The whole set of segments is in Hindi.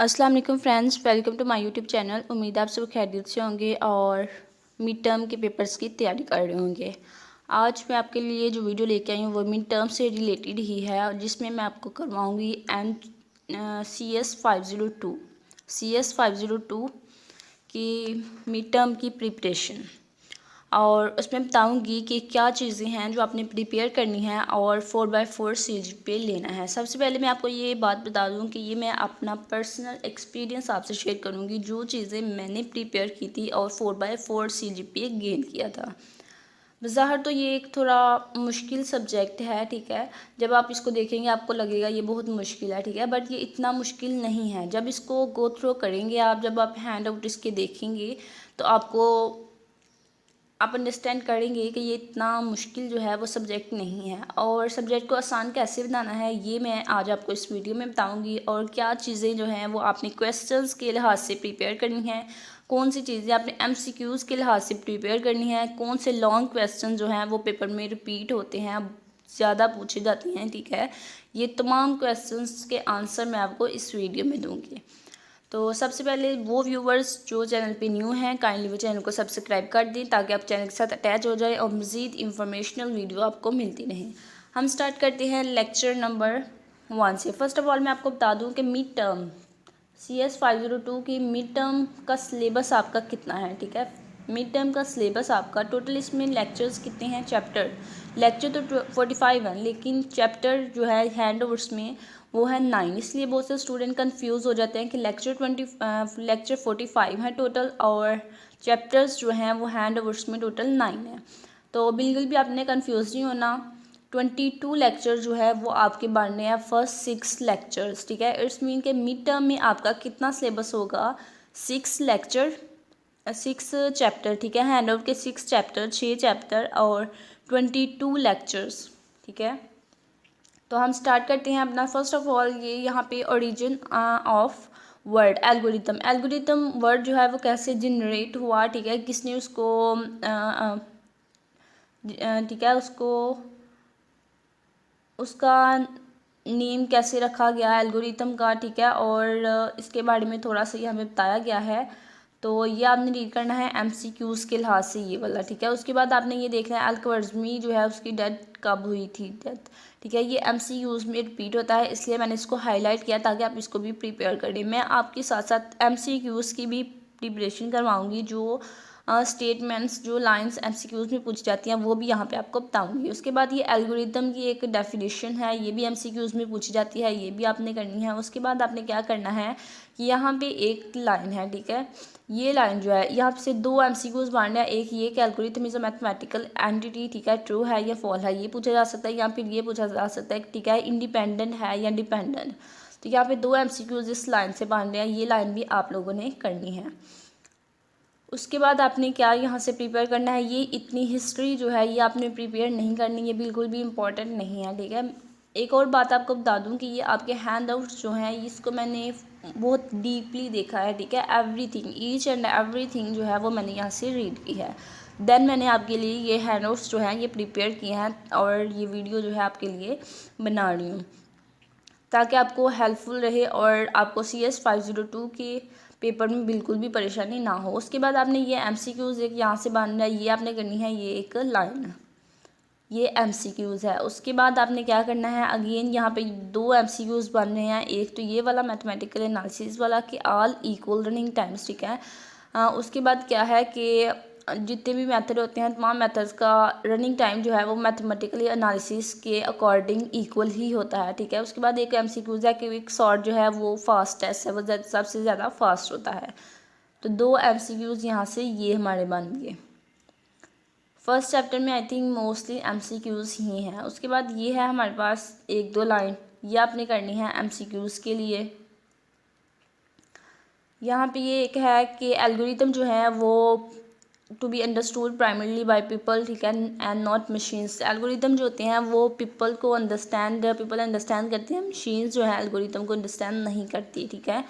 अस्सलाम वालेकुम friends, welcome to my YouTube channel. उम्मीद है आप सब खैरियत से होंगे और मिड टर्म के पेपर्स की तैयारी कर रहे होंगे। आज मैं आपके लिए जो वीडियो लेके आई हूँ वो मिड टर्म से रिलेटेड ही है और जिसमें मैं आपको करवाऊँगी CS 502 की मिड टर्म की प्रिपरेशन। और उसमें बताऊंगी कि क्या चीज़ें हैं जो आपने प्रिपेयर करनी है और 4x4 सीरीज पे लेना है। सबसे पहले मैं आपको ये बात बता दूं कि ये मैं अपना पर्सनल एक्सपीरियंस आपसे शेयर करूंगी, जो चीज़ें मैंने प्रिपेयर की थी और 4x4 सीरीज पे गेन किया था। बज़ाहिर तो ये एक थोड़ा मुश्किल सब्जेक्ट है, ठीक है। जब आप इसको देखेंगे आपको लगेगा ये बहुत मुश्किल है, ठीक है, बट ये इतना मुश्किल नहीं है। जब इसको गो थ्रू करेंगे आप, जब आप हैंड आउट इसके देखेंगे तो आप अंडरस्टैंड करेंगे कि ये इतना मुश्किल जो है वो सब्जेक्ट नहीं है। और सब्जेक्ट को आसान कैसे बनाना है ये मैं आज आपको इस वीडियो में बताऊंगी। और क्या चीज़ें जो हैं वो आपने क्वेश्चंस के लिहाज से प्रिपेयर करनी है, कौन सी चीज़ें आपने MCQs के लिहाज से प्रिपेयर करनी है, कौन से लॉन्ग क्वेश्चन जो हैं वो पेपर में रिपीट होते हैं, ज़्यादा पूछे जाते हैं, ठीक है। ये तमाम क्वेश्चंस के आंसर मैं आपको इस वीडियो में दूँगी। तो सबसे पहले वो व्यूवर्स जो चैनल पे न्यू हैं, काइंडली वो चैनल को सब्सक्राइब कर दें ताकि आप चैनल के साथ अटैच हो जाए और मज़ीद इंफॉर्मेशनल वीडियो आपको मिलती रहें। हम स्टार्ट करते हैं लेक्चर नंबर 1 से। फर्स्ट ऑफ ऑल मैं आपको बता दूं कि मिड टर्म CS 502 की मिड टर्म का सिलेबस आपका कितना है, ठीक है। मिड टर्म का सिलेबस आपका टोटल इसमें लेक्चर्स कितने हैं, चैप्टर लेक्चर तो 45 है लेकिन चैप्टर जो है हैंड ओवर्स में वो है 9। इसलिए बहुत से स्टूडेंट कंफ्यूज हो जाते हैं कि लेक्चर 45 है टोटल और चैप्टर्स जो हैं वो हैंड ओवर्स में टोटल 9 है। तो बिल्कुल भी आपने कंफ्यूज नहीं होना। 22 लेक्चर जो है वो आपके बनने हैं फर्स्ट 6 लेक्चर्स, ठीक है। इट्स मीन के मिड टर्म में आपका कितना सिलेबस होगा, 6 लेक्चर 6 चैप्टर, ठीक है। हैंड आउट के 6 चैप्टर 6 चैप्टर और 22 लेक्चर्स, ठीक है। तो हम स्टार्ट करते हैं अपना। फर्स्ट ऑफ ऑल ये यहाँ पे origin of word algorithm word जो है वो कैसे जनरेट हुआ, ठीक है, किसने उसको ठीक है उसका नेम कैसे रखा गया एल्गोरिथम का, ठीक है। और इसके बारे में थोड़ा सा ये हमें बताया गया है। तो ये आपने रीड करना है MCQs के लिहाज से ये वाला, ठीक है। उसके बाद आपने ये देखना है अल-ख्वारिज़मी जो है उसकी डेथ कब हुई थी, डेथ, ठीक है। ये MCQs में रिपीट होता है इसलिए मैंने इसको हाईलाइट किया ताकि आप इसको भी प्रिपेयर करें। मैं आपके साथ साथ MCQs की भी प्रिपरेशन करवाऊँगी, जो स्टेटमेंट्स जो लाइंस MCQs में पूछी जाती हैं वो भी यहाँ पे आपको बताऊंगी। उसके बाद ये एल्गोरिथम की एक डेफिनेशन है, ये भी MCQs में पूछी जाती है, ये भी आपने करनी है। उसके बाद आपने क्या करना है कि यहाँ पे एक लाइन है, ठीक है। ये लाइन जो है यहाँ से 2 MCQs बनना है। एक ये कि algorithm is a mathematical entity, ठीक है, ट्रू है या फॉल्स है, ये पूछा जा सकता है। या फिर ये पूछा जा सकता है, ठीक है, इंडिपेंडेंट है या डिपेंडेंट। तो यहाँ पे 2 MCQs इस लाइन से बन रहे हैं, ये लाइन भी आप लोगों ने करनी है। उसके बाद आपने क्या यहाँ से प्रिपेयर करना है, ये इतनी हिस्ट्री जो है ये आपने प्रिपेयर नहीं करनी, ये बिल्कुल भी इम्पॉर्टेंट नहीं है, ठीक है। एक और बात आपको बता दूँ कि ये आपके हैंड आउट्स जो हैं इसको मैंने बहुत डीपली देखा है, ठीक है। एवरीथिंग ईच एंड एवरीथिंग जो है वो मैंने यहाँ से रीड की है। देन मैंने आपके लिए ये हैंड आउट्स जो हैं ये प्रिपेयर किए हैं और ये वीडियो जो है आपके लिए बना रही हूँ ताकि आपको हेल्पफुल रहे और आपको CS 502 के पेपर में बिल्कुल भी परेशानी ना हो। उसके बाद आपने ये MCQs एक यहाँ से बांधना है, ये आपने करनी है, ये एक लाइन, ये MCQs है। उसके बाद आपने क्या करना है, अगेन यहाँ पे 2 MCQs बन रहे हैं। एक तो ये वाला मैथमेटिकल एनालिसिस वाला कि ऑल इक्वल रनिंग टाइम्स, ठीक है। उसके बाद क्या है कि जितने भी मेथड होते हैं तमाम मेथड्स का रनिंग टाइम जो है वो मैथमेटिकली एनालिसिस के अकॉर्डिंग इक्वल ही होता है, ठीक है। उसके बाद एक MCQs है कि एक सॉर्ट जो है वो फास्ट टेस्ट है, वो सबसे ज़्यादा फास्ट होता है। तो 2 MCQs यहाँ से ये हमारे बन गए। फर्स्ट चैप्टर में आई थिंक मोस्टली MCQs ही हैं। उसके बाद ये है हमारे पास 1-2 लाइन, ये आपने करनी है MCQs के लिए। यहाँ पे ये एक है कि एल्गोरिथम जो है वो to be understood primarily by people, ठीक है, एंड नॉट मशीन्स। एल्गोरिथम जो होते हैं वो पीपल अंडरस्टैंड करते हैं, मशीन्स जो है एल्गोरिथम को अंडरस्टैंड नहीं करती, ठीक है।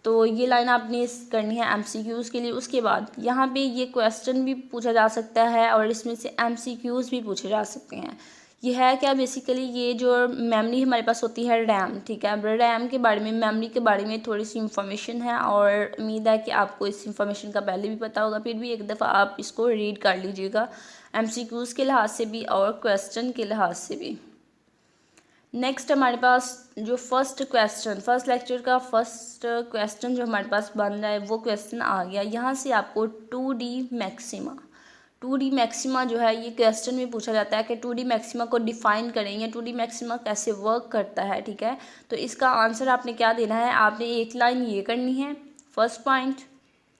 तो ये लाइन आपने करनी है MCQs के लिए। उसके बाद यहाँ पे ये क्वेश्चन भी पूछा जा सकता है और इसमें से MCQs भी पूछे जा सकते हैं। ये है क्या बेसिकली, ये जो मेमोरी हमारे पास होती है रैम, ठीक है। रैम के बारे में, मेमोरी के बारे में थोड़ी सी इन्फॉर्मेशन है और उम्मीद है कि आपको इस इन्फॉर्मेशन का पहले भी पता होगा, फिर भी एक दफ़ा आप इसको रीड कर लीजिएगा, MCQs के लिहाज से भी और क्वेश्चन के लिहाज से भी। नेक्स्ट हमारे पास जो फर्स्ट लेक्चर का फर्स्ट क्वेश्चन जो हमारे पास बन रहा है वो क्वेश्चन आ गया। यहाँ से आपको 2D मैक्सिमा जो है ये क्वेश्चन में पूछा जाता है कि 2D मैक्सिमा को डिफ़ाइन करें या 2D मैक्सिमा कैसे वर्क करता है, ठीक है। तो इसका आंसर आपने क्या देना है, आपने एक लाइन ये करनी है, फर्स्ट पॉइंट,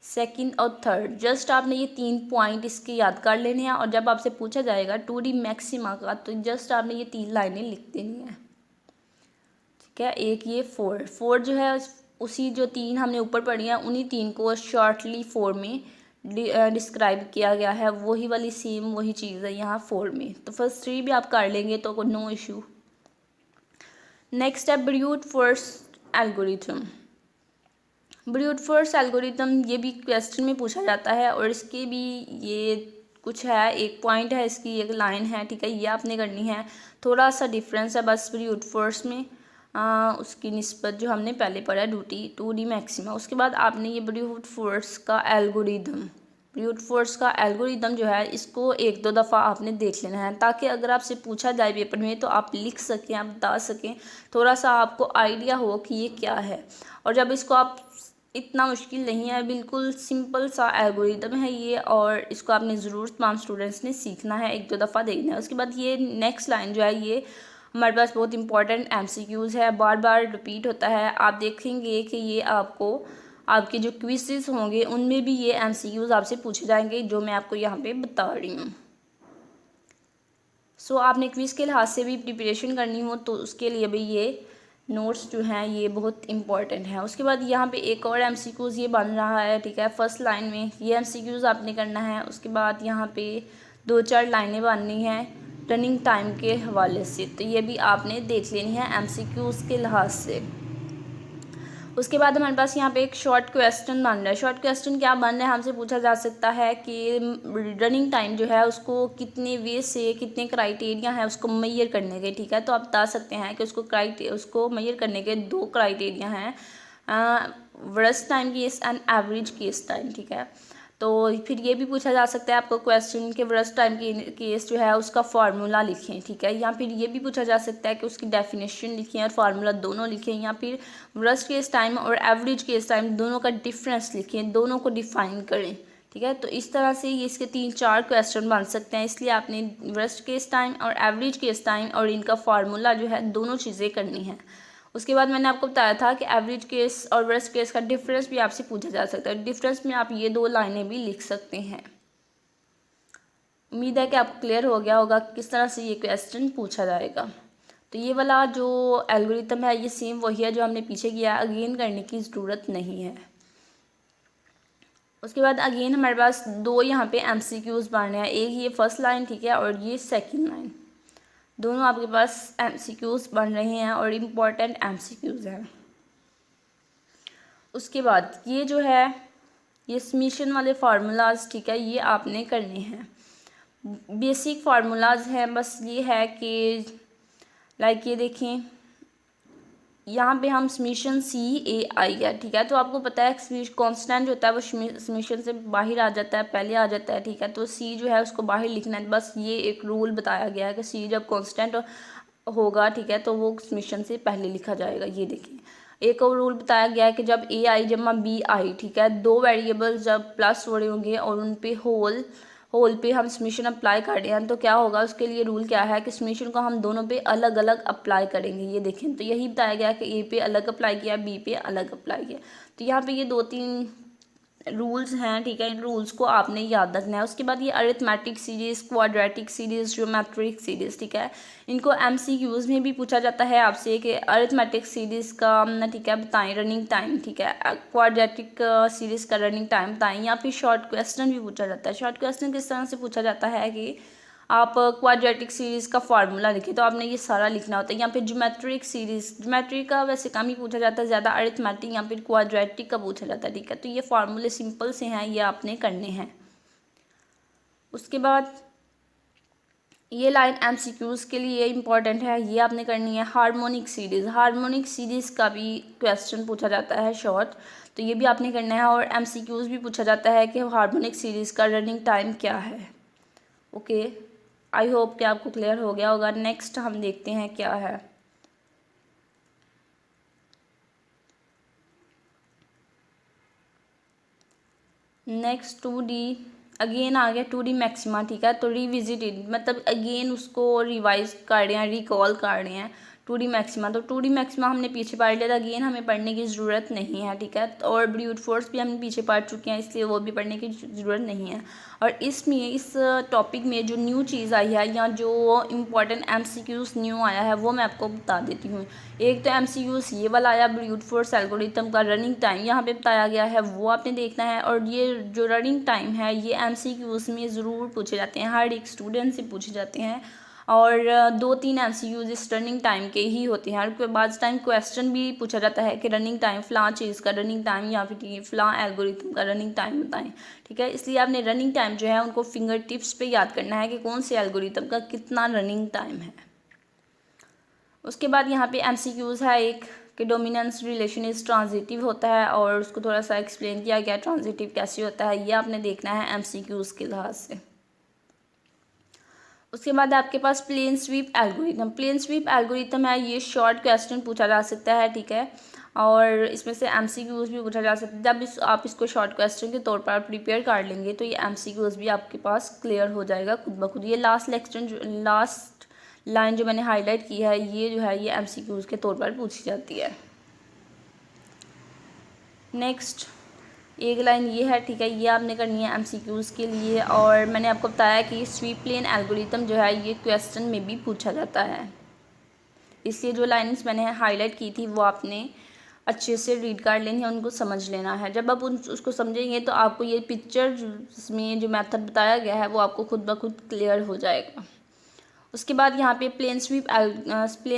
सेकंड और थर्ड, जस्ट आपने ये 3 पॉइंट इसके याद कर लेने हैं और जब आपसे पूछा जाएगा 2D मैक्सिमा का तो जस्ट आपने ये 3 लाइनें लिख देनी है, ठीक है। एक ये फोर जो है उसी जो 3 हमने ऊपर पढ़ी हैं उन्हीं 3 को शॉर्टली 4 में डिस्क्राइब किया गया है, वही वाली सेम वही चीज़ है यहाँ 4 में। तो फर्स्ट 3 भी आप कर लेंगे तो नो इशू। नेक्स्ट है brute force algorithm. Brute force algorithm ये भी क्वेश्चन में पूछा जाता है और इसके भी ये कुछ है, एक पॉइंट है, इसकी एक लाइन है, ठीक है, ये आपने करनी है। थोड़ा सा डिफरेंस है बस ब्रूट फोर्स में उसकी निस्बत जो हमने पहले पढ़ा है 2D मैक्सिमा। उसके बाद आपने ये ब्रूट फोर्स का एल्गोरिदम जो है इसको 1-2 दफ़ा आपने देख लेना है ताकि अगर आपसे पूछा जाए पेपर में तो आप लिख सकें, आप बता सकें, थोड़ा सा आपको आइडिया हो कि ये क्या है। और जब इसको आप, इतना मुश्किल नहीं है, बिल्कुल सिंपल सा एल्गोरिदम है ये और इसको आपने ज़रूर तमाम स्टूडेंट्स ने सीखना है, 1-2 दफ़ा देखना है। उसके बाद ये नेक्स्ट लाइन जो है ये हमारे पास बहुत इंपॉर्टेंट MCQs है, बार बार रिपीट होता है। आप देखेंगे कि ये आपको आपके जो क्विज़ेस होंगे उनमें भी ये MCQs आपसे पूछे जाएंगे जो मैं आपको यहाँ पे बता रही हूँ। सो आपने क्विज़ के लिहाज से भी प्रिपरेशन करनी हो तो उसके लिए भी ये नोट्स जो हैं ये बहुत इंपॉर्टेंट है। उसके बाद यहाँ पे एक और MCQs ये बन रहा है, ठीक है, फर्स्ट लाइन में ये MCQs आपने करना है। उसके बाद यहाँ पे 2-4 लाइनें बननी हैं रनिंग टाइम के हवाले से, तो ये भी आपने देख लेनी है MCQs के लिहाज से। उसके बाद हमारे पास यहाँ पे एक शॉर्ट क्वेश्चन बन रहा है। शॉर्ट क्वेश्चन क्या बन रहा है, हमसे पूछा जा सकता है कि रनिंग टाइम जो है उसको कितने वे से, कितने क्राइटेरिया है उसको मैयर करने के, ठीक है। तो आप बता सकते हैं कि उसको मैयर करने के 2 क्राइटेरिया हैं, worst time case and average case time, ठीक है। तो फिर ये भी पूछा जा सकता है आपको क्वेश्चन के वर्स्ट टाइम की केस जो है उसका फार्मूला लिखें, ठीक है। या फिर ये भी पूछा जा सकता है कि उसकी डेफिनेशन लिखें और फार्मूला दोनों लिखें, या फिर वर्स्ट केस टाइम और एवरेज केस टाइम दोनों का डिफरेंस लिखें, दोनों को डिफाइन करें, ठीक है। तो इस तरह से ये इसके 3-4 क्वेश्चन बन सकते हैं, इसलिए आपने वर्स्ट केस टाइम और एवरेज केस टाइम और इनका फार्मूला जो है दोनों चीज़ें करनी है। उसके बाद मैंने आपको बताया था कि एवरेज केस और वर्स्ट केस का डिफरेंस भी आपसे पूछा जा सकता है, डिफरेंस में आप ये 2 लाइनें भी लिख सकते हैं। उम्मीद है कि आपको क्लियर हो गया होगा किस तरह से ये क्वेश्चन पूछा जाएगा। तो ये वाला जो एल्गोरिथम है ये सेम वही है जो हमने पीछे किया है, अगेन करने की ज़रूरत नहीं है। उसके बाद अगेन हमारे पास 2 यहाँ पे MCQs बन रहे हैं, एक ये फर्स्ट लाइन, ठीक है, और ये सेकंड लाइन, दोनों आपके पास MCQs बन रहे हैं और इम्पॉर्टेंट MCQs हैं। उसके बाद ये जो है ये समीशन वाले फार्मूलाज, ठीक है, ये आपने करने हैं। बेसिक फार्मूलाज हैं, बस ये है कि लाइक ये देखें यहाँ पे हम समीशन CAI है, ठीक है। तो आपको पता है कांस्टेंट जो होता है वो समीशन से बाहर आ जाता है, पहले आ जाता है, ठीक है। तो C जो है उसको बाहर लिखना है, बस ये एक रूल बताया गया है कि C जब कांस्टेंट होगा, ठीक है, तो वो समीशन से पहले लिखा जाएगा। ये देखिए एक और रूल बताया गया है कि जब AI जमा BI, ठीक है, 2 वेरिएबल्स जब प्लस हो रहे होंगे और उन पे होल पे हम समीशन अप्लाई कर रहे हैं तो क्या होगा, उसके लिए रूल क्या है कि समीशन को हम दोनों पे अलग अलग अप्लाई करेंगे। ये देखें तो यही बताया गया कि A पे अलग अप्लाई किया, B पे अलग अप्लाई किया। तो यहाँ पे ये 2-3 रूल्स हैं, ठीक है, इन रूल्स को आपने याद रखना है। उसके बाद ये arithmetic series, quadratic series, geometric series, ठीक है, इनको MCQs में भी पूछा जाता है आपसे कि अरिथमेटिक सीरीज़ का, ठीक है, बताएं रनिंग टाइम, ठीक है, क्वाड्रेटिक सीरीज़ का रनिंग टाइम बताएं, या फिर शॉर्ट क्वेश्चन भी पूछा जाता है। शॉर्ट क्वेश्चन किस तरह से पूछा जाता है कि आप क्वाड्रेटिक सीरीज़ का फार्मूला लिखें, तो आपने ये सारा लिखना होता है। या फिर ज्योमेट्रिक सीरीज़, ज्योमेट्रिक का वैसे कम ही पूछा जाता है, ज़्यादा अरिथमेटिक या फिर क्वाड्रेटिक का पूछा जाता है, ठीक है। तो ये फार्मूले सिंपल से हैं, ये आपने करने हैं। उसके बाद ये लाइन एमसीक्यूज़ के लिए इम्पॉर्टेंट है, ये आपने करनी है। हार्मोनिक सीरीज़, हार्मोनिक सीरीज़ का भी क्वेश्चन पूछा जाता है शॉर्ट, तो ये भी आपने करना है। और एमसीक्यूज़ भी पूछा जाता है कि हार्मोनिक सीरीज़ का रनिंग टाइम क्या है। ओके, आई होप कि आपको क्लियर हो गया होगा। नेक्स्ट हम देखते हैं क्या है। नेक्स्ट 2D अगेन आ गया, 2D मैक्सिमा, ठीक है। तो रिविजिटेड मतलब अगेन उसको रिवाइज कर रहे हैं, रिकॉल कर रहे हैं 2D मैक्सिमा। तो 2D मैक्सिमा हमने पीछे पढ़ लिया था, अगेन हमें पढ़ने की ज़रूरत नहीं है, ठीक है। और ब्रूट फोर्स भी हमने पीछे पढ़ चुके हैं, इसलिए वो भी पढ़ने की ज़रूरत नहीं है। और इसमें इस टॉपिक में जो न्यू चीज़ आई है या जो इम्पोर्टेंट MCQs न्यू आया है वो मैं आपको बता देती हूँ। एक तो MCQs ये वाला आया, ब्रूट फोर्स एल्गोरिथम का रनिंग टाइम यहाँ पे बताया गया है, वो आपने देखना है। और ये जो रनिंग टाइम है ये MCQs में ज़रूर पूछे जाते हैं, हर एक स्टूडेंट से पूछे जाते हैं। और 2-3 MCQs इस रनिंग टाइम के ही होते हैं। और बाद टाइम क्वेश्चन भी पूछा जाता है कि रनिंग टाइम फ़लाँ चीज़ का रनिंग टाइम या फिर फ़लाँ एल्गोरिथम का रनिंग टाइम बताएं, ठीक है। इसलिए आपने रनिंग टाइम जो है उनको फिंगर टिप्स पे याद करना है कि कौन से एल्गोरिथम का कितना रनिंग टाइम है। उसके बाद यहाँ पे MCQs है एक कि डोमिनेंस रिलेशन इज ट्रांजिटिव होता है, और उसको थोड़ा सा एक्सप्लेन किया गया ट्रांजिटिव कैसे होता है, ये आपने देखना है MCQs के लिहाज से। उसके बाद आपके पास plane sweep algorithm, plane sweep algorithm है, ये शॉर्ट क्वेश्चन पूछा जा सकता है, ठीक है। और इसमें से MCQs भी पूछा जा सकता है। जब आप इसको शॉर्ट क्वेश्चन के तौर पर प्रिपेयर कर लेंगे तो ये MCQs भी आपके पास क्लियर हो जाएगा खुद ब खुद। ये लास्ट लाइन जो मैंने हाईलाइट की है ये जो है ये MCQs के तौर पर पूछी जाती है। नेक्स्ट एक लाइन ये है, ठीक है, ये आपने करनी है MCQs के लिए। और मैंने आपको बताया कि स्वीप प्लेन एल्गोरिथम जो है ये क्वेश्चन में भी पूछा जाता है, इसलिए जो लाइन्स मैंने हाईलाइट की थी वो आपने अच्छे से रीड कर लेनी है, उनको समझ लेना है। जब आप उसको समझेंगे तो आपको ये पिक्चर में जो मेथड बताया गया है वो आपको खुद ब खुद क्लियर हो जाएगा। उसके बाद यहाँ पे प्लेन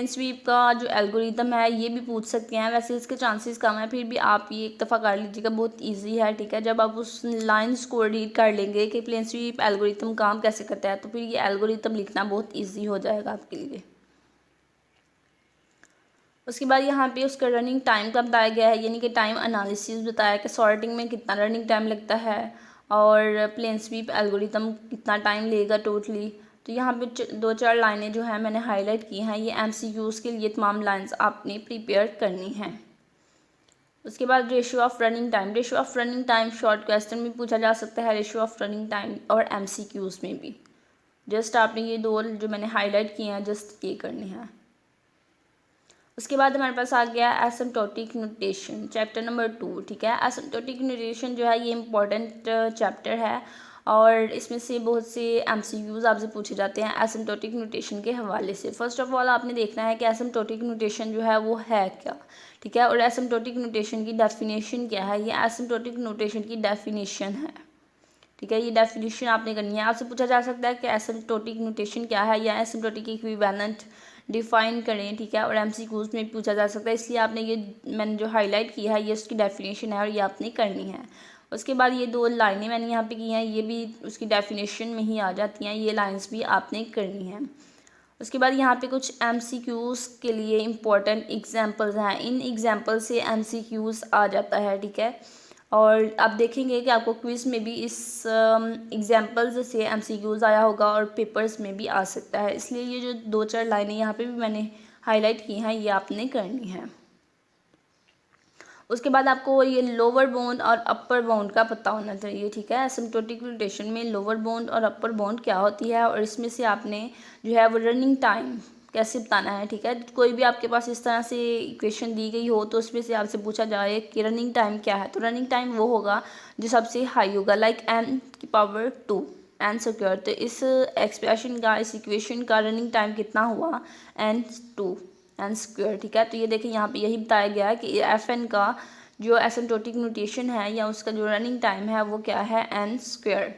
स्वीप का जो एल्गोरिथम है ये भी पूछ सकते हैं, वैसे इसके चांसेस कम है, फिर भी आप ये एक दफ़ा कर लीजिएगा, बहुत इजी है, ठीक है। जब आप उस लाइन्स को रीड कर लेंगे कि प्लेन स्वीप एल्गोरिथम काम कैसे करता है तो फिर ये एल्गोरिथम लिखना बहुत ईजी हो जाएगा आपके लिए। उसके बाद यहाँ पे उसका रनिंग टाइम का बताया गया है, यानी कि टाइम एनालिसिस बताया कि सॉर्टिंग में कितना रनिंग टाइम लगता है और प्लेन स्वीप एल्गोरिथम कितना टाइम लेगा टोटली। तो यहाँ पे 2-4 लाइनें जो हैं मैंने हाईलाइट की हैं, ये MCQs के लिए तमाम लाइंस आपने प्रिपेयर करनी हैं। उसके बाद ratio of running time, ratio of running time short question में पूछा जा सकता है, रेशियो ऑफ रनिंग टाइम और MCQs में भी। जस्ट आपने ये दो जो मैंने हाईलाइट किए हैं जस्ट ये करनी है। उसके बाद हमारे पास आ गया एसिम्प्टोटिक नोटेशन, चैप्टर नंबर 2, ठीक है। एसिम्प्टोटिक नोटेशन जो है ये इम्पॉर्टेंट चैप्टर है और इसमें से बहुत से MCQs आपसे पूछे जाते हैं एसिम्प्टोटिक नोटेशन के हवाले से। फर्स्ट ऑफ ऑल आपने देखना है कि एसिम्प्टोटिक नोटेशन जो है वो है क्या, ठीक है। और एसिम्प्टोटिक नोटेशन की डेफिनेशन क्या है, ये एसिम्प्टोटिक नोटेशन की डेफिनेशन है, ठीक है। ये डेफिनेशन आपने करनी है। आपसे पूछा जा सकता है कि एसिम्प्टोटिक नोटेशन क्या है या एसिम्प्टोटिक इक्विवेलेंट डिफाइन करें, ठीक है। और MCQs में पूछा जा सकता है, इसलिए आपने ये मैंने जो हाईलाइट किया है ये उसकी डेफिनेशन है और ये आपने करनी है। उसके बाद ये 2 लाइनें मैंने यहाँ पे की हैं, ये भी उसकी डेफिनेशन में ही आ जाती हैं, ये लाइन्स भी आपने करनी हैं। उसके बाद यहाँ पे कुछ MCQs के लिए इम्पोर्टेंट एग्जांपल्स हैं, इन एग्जांपल से MCQs आ जाता है, ठीक है। और आप देखेंगे कि आपको क्विज़ में भी इस एग्जांपल्स से MCQs आया होगा और पेपर्स में भी आ सकता है, इसलिए ये जो 2-4 लाइनें यहाँ पे भी मैंने हाईलाइट की हैं ये आपने करनी है। उसके बाद आपको ये लोअर बाउंड और अपर बाउंड का पता होना चाहिए, ठीक है। एसिम्प्टोटिक नोटेशन में लोअर बाउंड और अपर बाउंड क्या होती है और इसमें से आपने जो है वो रनिंग टाइम कैसे बताना है, ठीक है। कोई भी आपके पास इस तरह से इक्वेशन दी गई हो तो उसमें से आपसे पूछा जाए कि रनिंग टाइम क्या है, तो रनिंग टाइम वो होगा जो सबसे हाई होगा, लाइक n⁻², n²। तो इस एक्सप्रेशन का, इस इक्वेशन का रनिंग टाइम कितना हुआ, n², ठीक है। तो ये देखिए यहाँ पे यही बताया गया है कि FN का जो एसिम्प्टोटिक नोटेशन है या उसका जो रनिंग टाइम है वो क्या है, n²।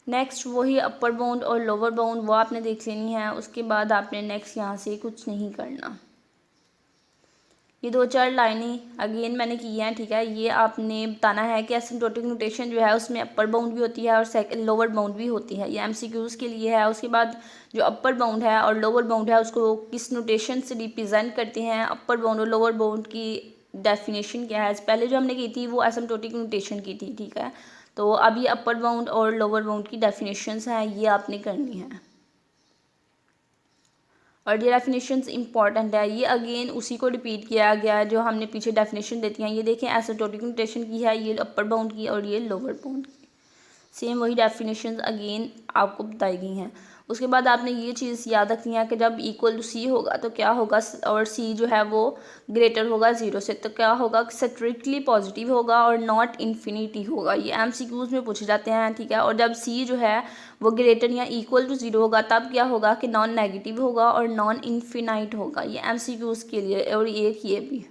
नेक्स्ट वही अपर बाउंड और लोअर बाउंड वो आपने देख लेनी है। उसके बाद आपने नेक्स्ट यहाँ से कुछ नहीं करना। ये 2-4 लाइनें अगेन मैंने की हैं, ठीक है। ये आपने बताना है कि एसिम्प्टोटिक नोटेशन जो है उसमें अपर बाउंड भी होती है और सेकंड लोअर बाउंड भी होती है। ये एमसीक्यूज़ के लिए है। उसके बाद जो अपर बाउंड है और लोअर बाउंड है उसको किस नोटेशन से रिप्रेजेंट करते हैं, अपर बाउंड और लोअर बाउंड की डेफिनेशन क्या है। पहले जो हमने की थी वो एसिम्प्टोटिक नोटेशन की थी, ठीक है। तो अब ये अपर बाउंड और लोअर बाउंड की डेफिनेशंस हैं, ये आपने करनी है और ये डेफिनेशंस इंपॉर्टेंट है। ये अगेन उसी को रिपीट किया गया है जो हमने पीछे डेफिनेशन देती हैं। ये देखें एसिम्प्टोटिक नोटेशन की है, ये अपर बाउंड की और ये लोअर बाउंड की, सेम वही डेफिनेशंस अगेन आपको बताई गई हैं। उसके बाद आपने ये चीज़ याद रखनी है कि जब इक्वल टू सी होगा तो क्या होगा, और सी जो है वो ग्रेटर होगा 0 से, तो क्या होगा, स्ट्रिक्टली पॉजिटिव होगा और नॉट इन्फिनिटी होगा। ये एमसीक्यूज़ में पूछे जाते हैं, ठीक है। और जब सी जो है वो ग्रेटर या इक्वल टू 0 होगा तब क्या होगा कि नॉन नेगेटिव होगा और नॉन इन्फिनाइट होगा। ये एमसीक्यूज़ के लिए। और एक ये भी।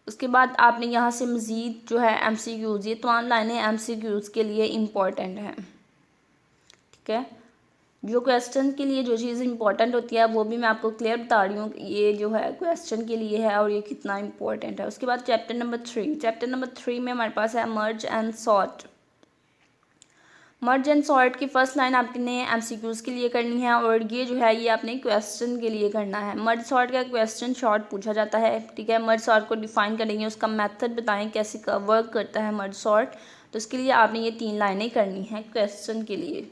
उसके बाद आपने यहाँ से मज़ीद जो है एमसीक्यूज़, ये तमाम लाइनें एमसीक्यूज़ के लिए इम्पॉर्टेंट हैं, ठीक है। जो क्वेश्चन के लिए जो चीज़ इंपॉर्टेंट होती है वो भी मैं आपको क्लियर बता रही हूँ, ये जो है क्वेश्चन के लिए है और ये कितना इंपॉर्टेंट है। उसके बाद चैप्टर नंबर 3 में हमारे पास है मर्ज and sort. Merge and sort की फर्स्ट लाइन आपने एमसीक्यूज़ के लिए करनी है और ये जो है ये आपने क्वेश्चन के लिए करना है। मर्ज सॉर्ट का क्वेश्चन शॉर्ट पूछा जाता है, ठीक है। मर्ज सॉर्ट को डिफाइन करेंगे, उसका मेथड बताएं कैसे वर्क करता है मर्ज सॉर्ट। तो इसके लिए आपने ये 3 लाइनें करनी हैं क्वेश्चन के लिए।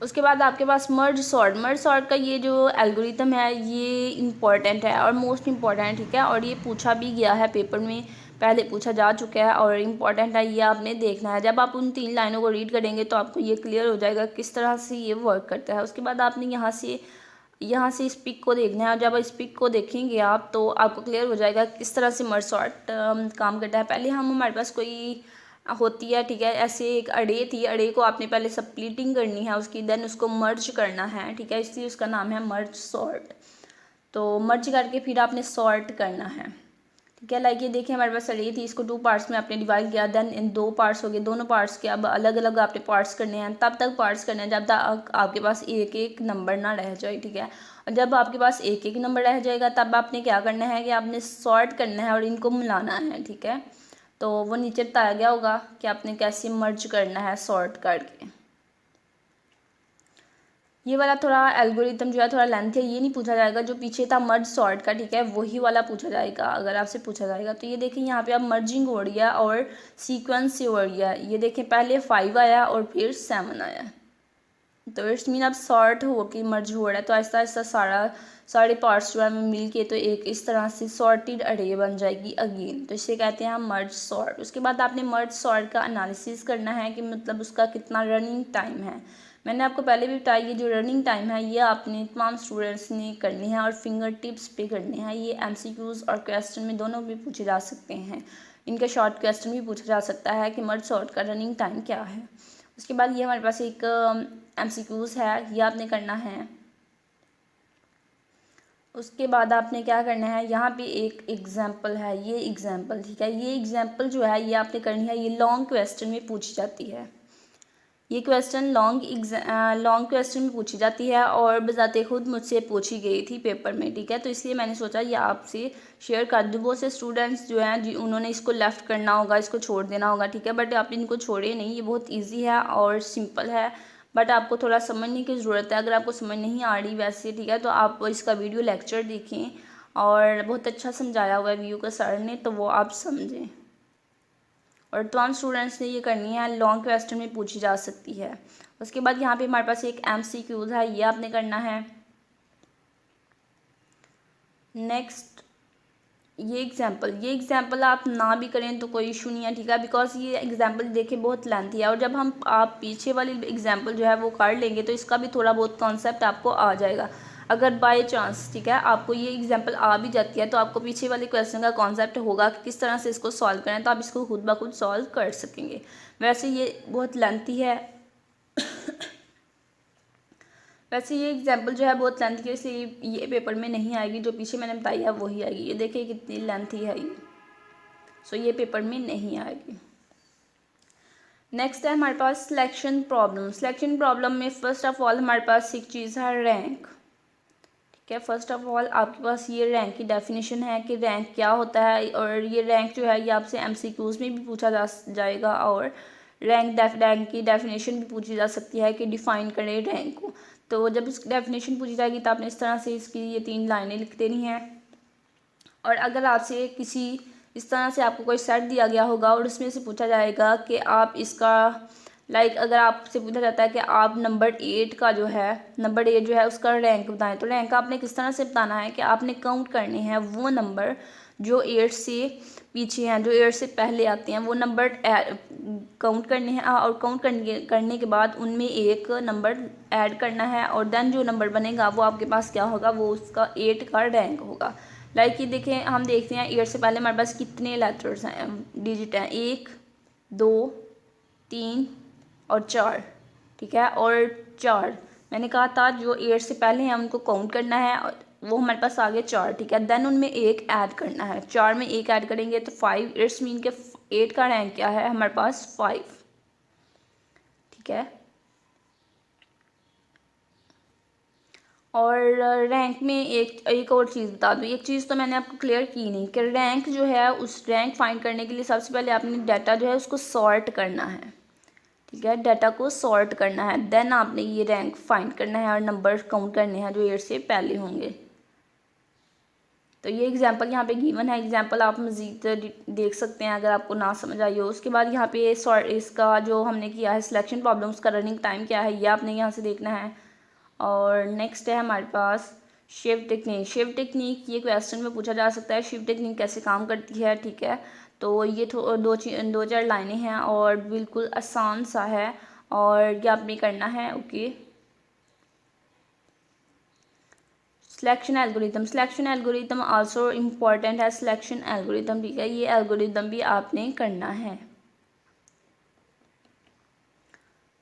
उसके बाद आपके पास मर्ज सॉर्ट का ये जो एल्गोरिथम है ये इम्पॉर्टेंट है और मोस्ट इम्पॉर्टेंट है, ठीक है। और ये पूछा भी गया है पेपर में, पहले पूछा जा चुका है और इम्पॉर्टेंट है, ये आपने देखना है। जब आप उन 3 लाइनों को रीड करेंगे तो आपको ये क्लियर हो जाएगा किस तरह से ये वर्क करता है। उसके बाद आपने यहाँ से इस पिक को देखना है और जब इस पिक को देखेंगे आप तो आपको क्लियर हो जाएगा किस तरह से मर्ज सॉर्ट काम करता है। पहले हमारे पास कोई होती है, ठीक है, ऐसे एक अरे थी, अरे को आपने पहले स्प्लिटिंग करनी है उसकी, देन उसको मर्ज करना है, ठीक है, इसलिए उसका नाम है मर्ज सॉर्ट। तो मर्ज करके फिर आपने सॉर्ट करना है, ठीक है। लाइक ये देखिए हमारे पास अरे थी, इसको 2 पार्ट्स में आपने डिवाइड किया, देन इन 2 पार्ट्स हो गए, दोनों पार्ट्स के अब अलग अलग आपने पार्ट्स करने हैं, तब तक पार्ट्स करने हैं जब तक आपके पास एक एक नंबर ना रह जाए, ठीक है। और जब आपके पास एक एक नंबर रह जाएगा तब आपने क्या करना है कि आपने सॉर्ट करना है और इनको मिलाना है, ठीक है। तो वो नीचे बताया गया होगा कि आपने कैसे मर्ज करना है सॉर्ट करके। ये वाला थोड़ा एल्गोरिथम जो है थोड़ा लेंथ है, ये नहीं पूछा जाएगा जो पीछे था मर्ज सॉर्ट का, ठीक है, वही वाला पूछा जाएगा अगर आपसे पूछा जाएगा। तो ये देखिए यहाँ पे आप मर्जिंग हो रही है और सीक्वेंस से हो रही है। ये देखिए पहले 5 आया और फिर 7 आया, तो इट्स मीन अब सॉर्ट हो कि मर्ज हो रहा है। तो ऐसा ऐसा सारे पार्ट्स जो है मिल के तो एक इस तरह से सॉर्टेड अरे बन जाएगी अगेन, तो इसे कहते हैं मर्ज सॉर्ट। उसके बाद आपने मर्ज सॉर्ट का एनालिसिस करना है कि मतलब उसका कितना रनिंग टाइम है। मैंने आपको पहले भी बताया ये जो रनिंग टाइम है ये आपने तमाम स्टूडेंट्स ने करनी है और फिंगर टिप्स पे करनी है। ये एमसीक्यूज़ और क्वेश्चन में दोनों भी पूछे जा सकते हैं, इनका शॉर्ट क्वेश्चन भी पूछा जा सकता है कि मर्ज सॉर्ट का रनिंग टाइम क्या है। उसके बाद ये हमारे पास एक एमसीक्यूज़ है, ये आपने करना है। उसके बाद आपने क्या करना है, यहाँ पे एक एग्जाम्पल है, ये एग्जाम्पल, ठीक है, ये एग्जाम्पल जो है ये आपने करनी है। ये लॉन्ग क्वेश्चन में पूछी जाती है, ये क्वेश्चन लॉन्ग क्वेश्चन में पूछी जाती है और बजाते खुद मुझसे पूछी गई थी पेपर में, ठीक है। तो इसलिए मैंने सोचा ये आपसे शेयर कर दूँ। बहुत से स्टूडेंट्स जो हैं जी उन्होंने इसको लेफ़्ट करना होगा, इसको छोड़ देना होगा, ठीक है, बट आप इनको छोड़े नहीं, ये बहुत ईजी है और सिंपल है, बट आपको थोड़ा समझने की ज़रूरत है। अगर आपको समझ नहीं आ रही वैसे, ठीक है, तो आप इसका वीडियो लेक्चर देखें और बहुत अच्छा समझाया हुआ है वीडियो का सर ने, तो वो आप समझें। और तमाम स्टूडेंट्स ने ये करनी है, लॉन्ग क्वेश्चन में पूछी जा सकती है। उसके बाद यहाँ पे हमारे पास एक एमसीक्यूज़ है, ये आपने करना है। नेक्स्ट ये एग्जाम्पल आप ना भी करें तो कोई इशू नहीं है, ठीक है, बिकॉज ये एग्जाम्पल देखें बहुत लेंथी है और जब आप पीछे वाली एग्जाम्पल जो है वो कर लेंगे तो इसका भी थोड़ा बहुत कॉन्सेप्ट आपको आ जाएगा। अगर बाय चांस, ठीक है, आपको ये एग्जाम्पल आ भी जाती है तो आपको पीछे वाले क्वेश्चन का कॉन्सेप्ट होगा कि किस तरह से इसको सॉल्व करें, तो आप इसको खुद ब खुद सॉल्व कर सकेंगे। वैसे ये बहुत लेंथी है वैसे ये एग्जाम्पल जो है बहुत लेंथी है, इसलिए ये पेपर में नहीं आएगी, जो पीछे मैंने बताई है वही आएगी। ये देखिए कितनी लेंथी है ये, सो ये पेपर में नहीं आएगी। नेक्स्ट है हमारे पास सिलेक्शन प्रॉब्लम में फर्स्ट ऑफ ऑल हमारे पास एक चीज़ है रैंक, ठीक है। फर्स्ट ऑफ ऑल आपके पास ये रैंक की डेफिनेशन है कि रैंक क्या होता है, और ये रैंक जो है ये आपसे MCQs में भी पूछा जाएगा, और रैंक की डेफिनेशन भी पूछी जा सकती है कि डिफ़ाइन करें रैंक को। तो जब इसकी डेफिनेशन पूछी जाएगी तो आपने इस तरह से इसकी ये 3 लाइनें लिख देनी हैं। और अगर आपसे किसी इस तरह से आपको कोई सेट दिया गया होगा और उसमें से पूछा जाएगा कि आप इसका अगर आपसे पूछा जाता है कि आप नंबर 8 जो है उसका रैंक बताएं, तो रैंक आपने किस तरह से बताना है कि आपने काउंट करने हैं वो नंबर जो 8 से पीछे हैं, जो 8 से पहले आते हैं, वो नंबर काउंट करने हैं, और काउंट करने के बाद उनमें एक नंबर ऐड करना है, और देन जो नंबर बनेगा वो आपके पास क्या होगा, वो उसका 8 का रैंक होगा। ये देखें, हम देखते हैं 8 से पहले हमारे पास कितने लेटर्स हैं, डिजिट हैं, 1 2 3 और 4, ठीक है। और 4 मैंने कहा था जो 8 से पहले हैं उनको काउंट करना है, और वो हमारे पास आ गए 4, ठीक है। देन उनमें एक ऐड करना है, 4 में एक ऐड करेंगे तो 5, इट्स मीन के 8 का रैंक क्या है हमारे पास 5, ठीक है। और रैंक में एक और चीज़ बता दूँ, एक चीज़ तो मैंने आपको क्लियर की नहीं कि रैंक जो है, उस रैंक फाइंड करने के लिए सबसे पहले आपने डाटा जो है उसको सॉर्ट करना है, ठीक है। डाटा को सॉर्ट करना है, देन आपने ये रैंक फाइंड करना है और नंबर काउंट करने हैं जो 8 से पहले होंगे। तो ये एग्जांपल यहाँ पे गिवन है, एग्जांपल आप मज़ीद देख सकते हैं अगर आपको ना समझ आई हो। उसके बाद यहाँ पे इसका जो हमने किया है सिलेक्शन प्रॉब्लम्स का रनिंग टाइम क्या है ये आपने यहाँ से देखना है। और नेक्स्ट है हमारे पास शिफ्ट टेक्निक। शिफ्ट टेक्निक ये क्वेश्चन में पूछा जा सकता है, शिफ्ट टेक्निक कैसे काम करती है, ठीक है। तो ये दो चार लाइनें हैं और बिल्कुल आसान सा है, और ये आपने करना है, okay. Selection algorithm also important है, सिलेक्शन एल्गोरिथम, ठीक है। ये एल्गोरिथम भी आपने करना है।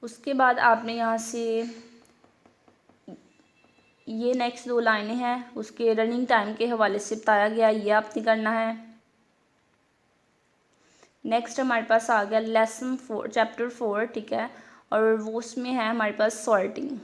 उसके बाद आपने यहाँ से ये नेक्स्ट 2 लाइनें हैं उसके रनिंग टाइम के हवाले से बताया गया, ये आपने करना है। नेक्स्ट हमारे पास आ गया लेसन 4 चैप्टर 4, ठीक है। और वो उसमें है हमारे पास सॉर्टिंग।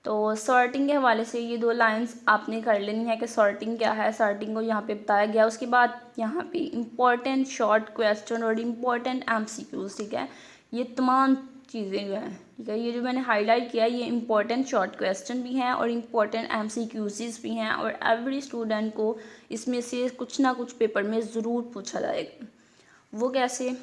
तो सॉर्टिंग के हवाले से ये 2 लाइंस आपने कर लेनी है कि सॉर्टिंग क्या है, सॉर्टिंग को यहाँ पे बताया गया। उसके बाद यहाँ पे इम्पॉर्टेंट शॉर्ट क्वेश्चन और इम्पॉर्टेंट MCQs, ठीक है। ये तमाम चीज़ें जो हैं, ठीक है, ये जो मैंने हाईलाइट किया ये इम्पॉर्टेंट शॉर्ट क्वेश्चन भी हैं और इम्पॉर्टेंट MCQs भी हैं, और एवरी स्टूडेंट को इसमें से कुछ ना कुछ पेपर में ज़रूर पूछा जाएगा। वो कैसे,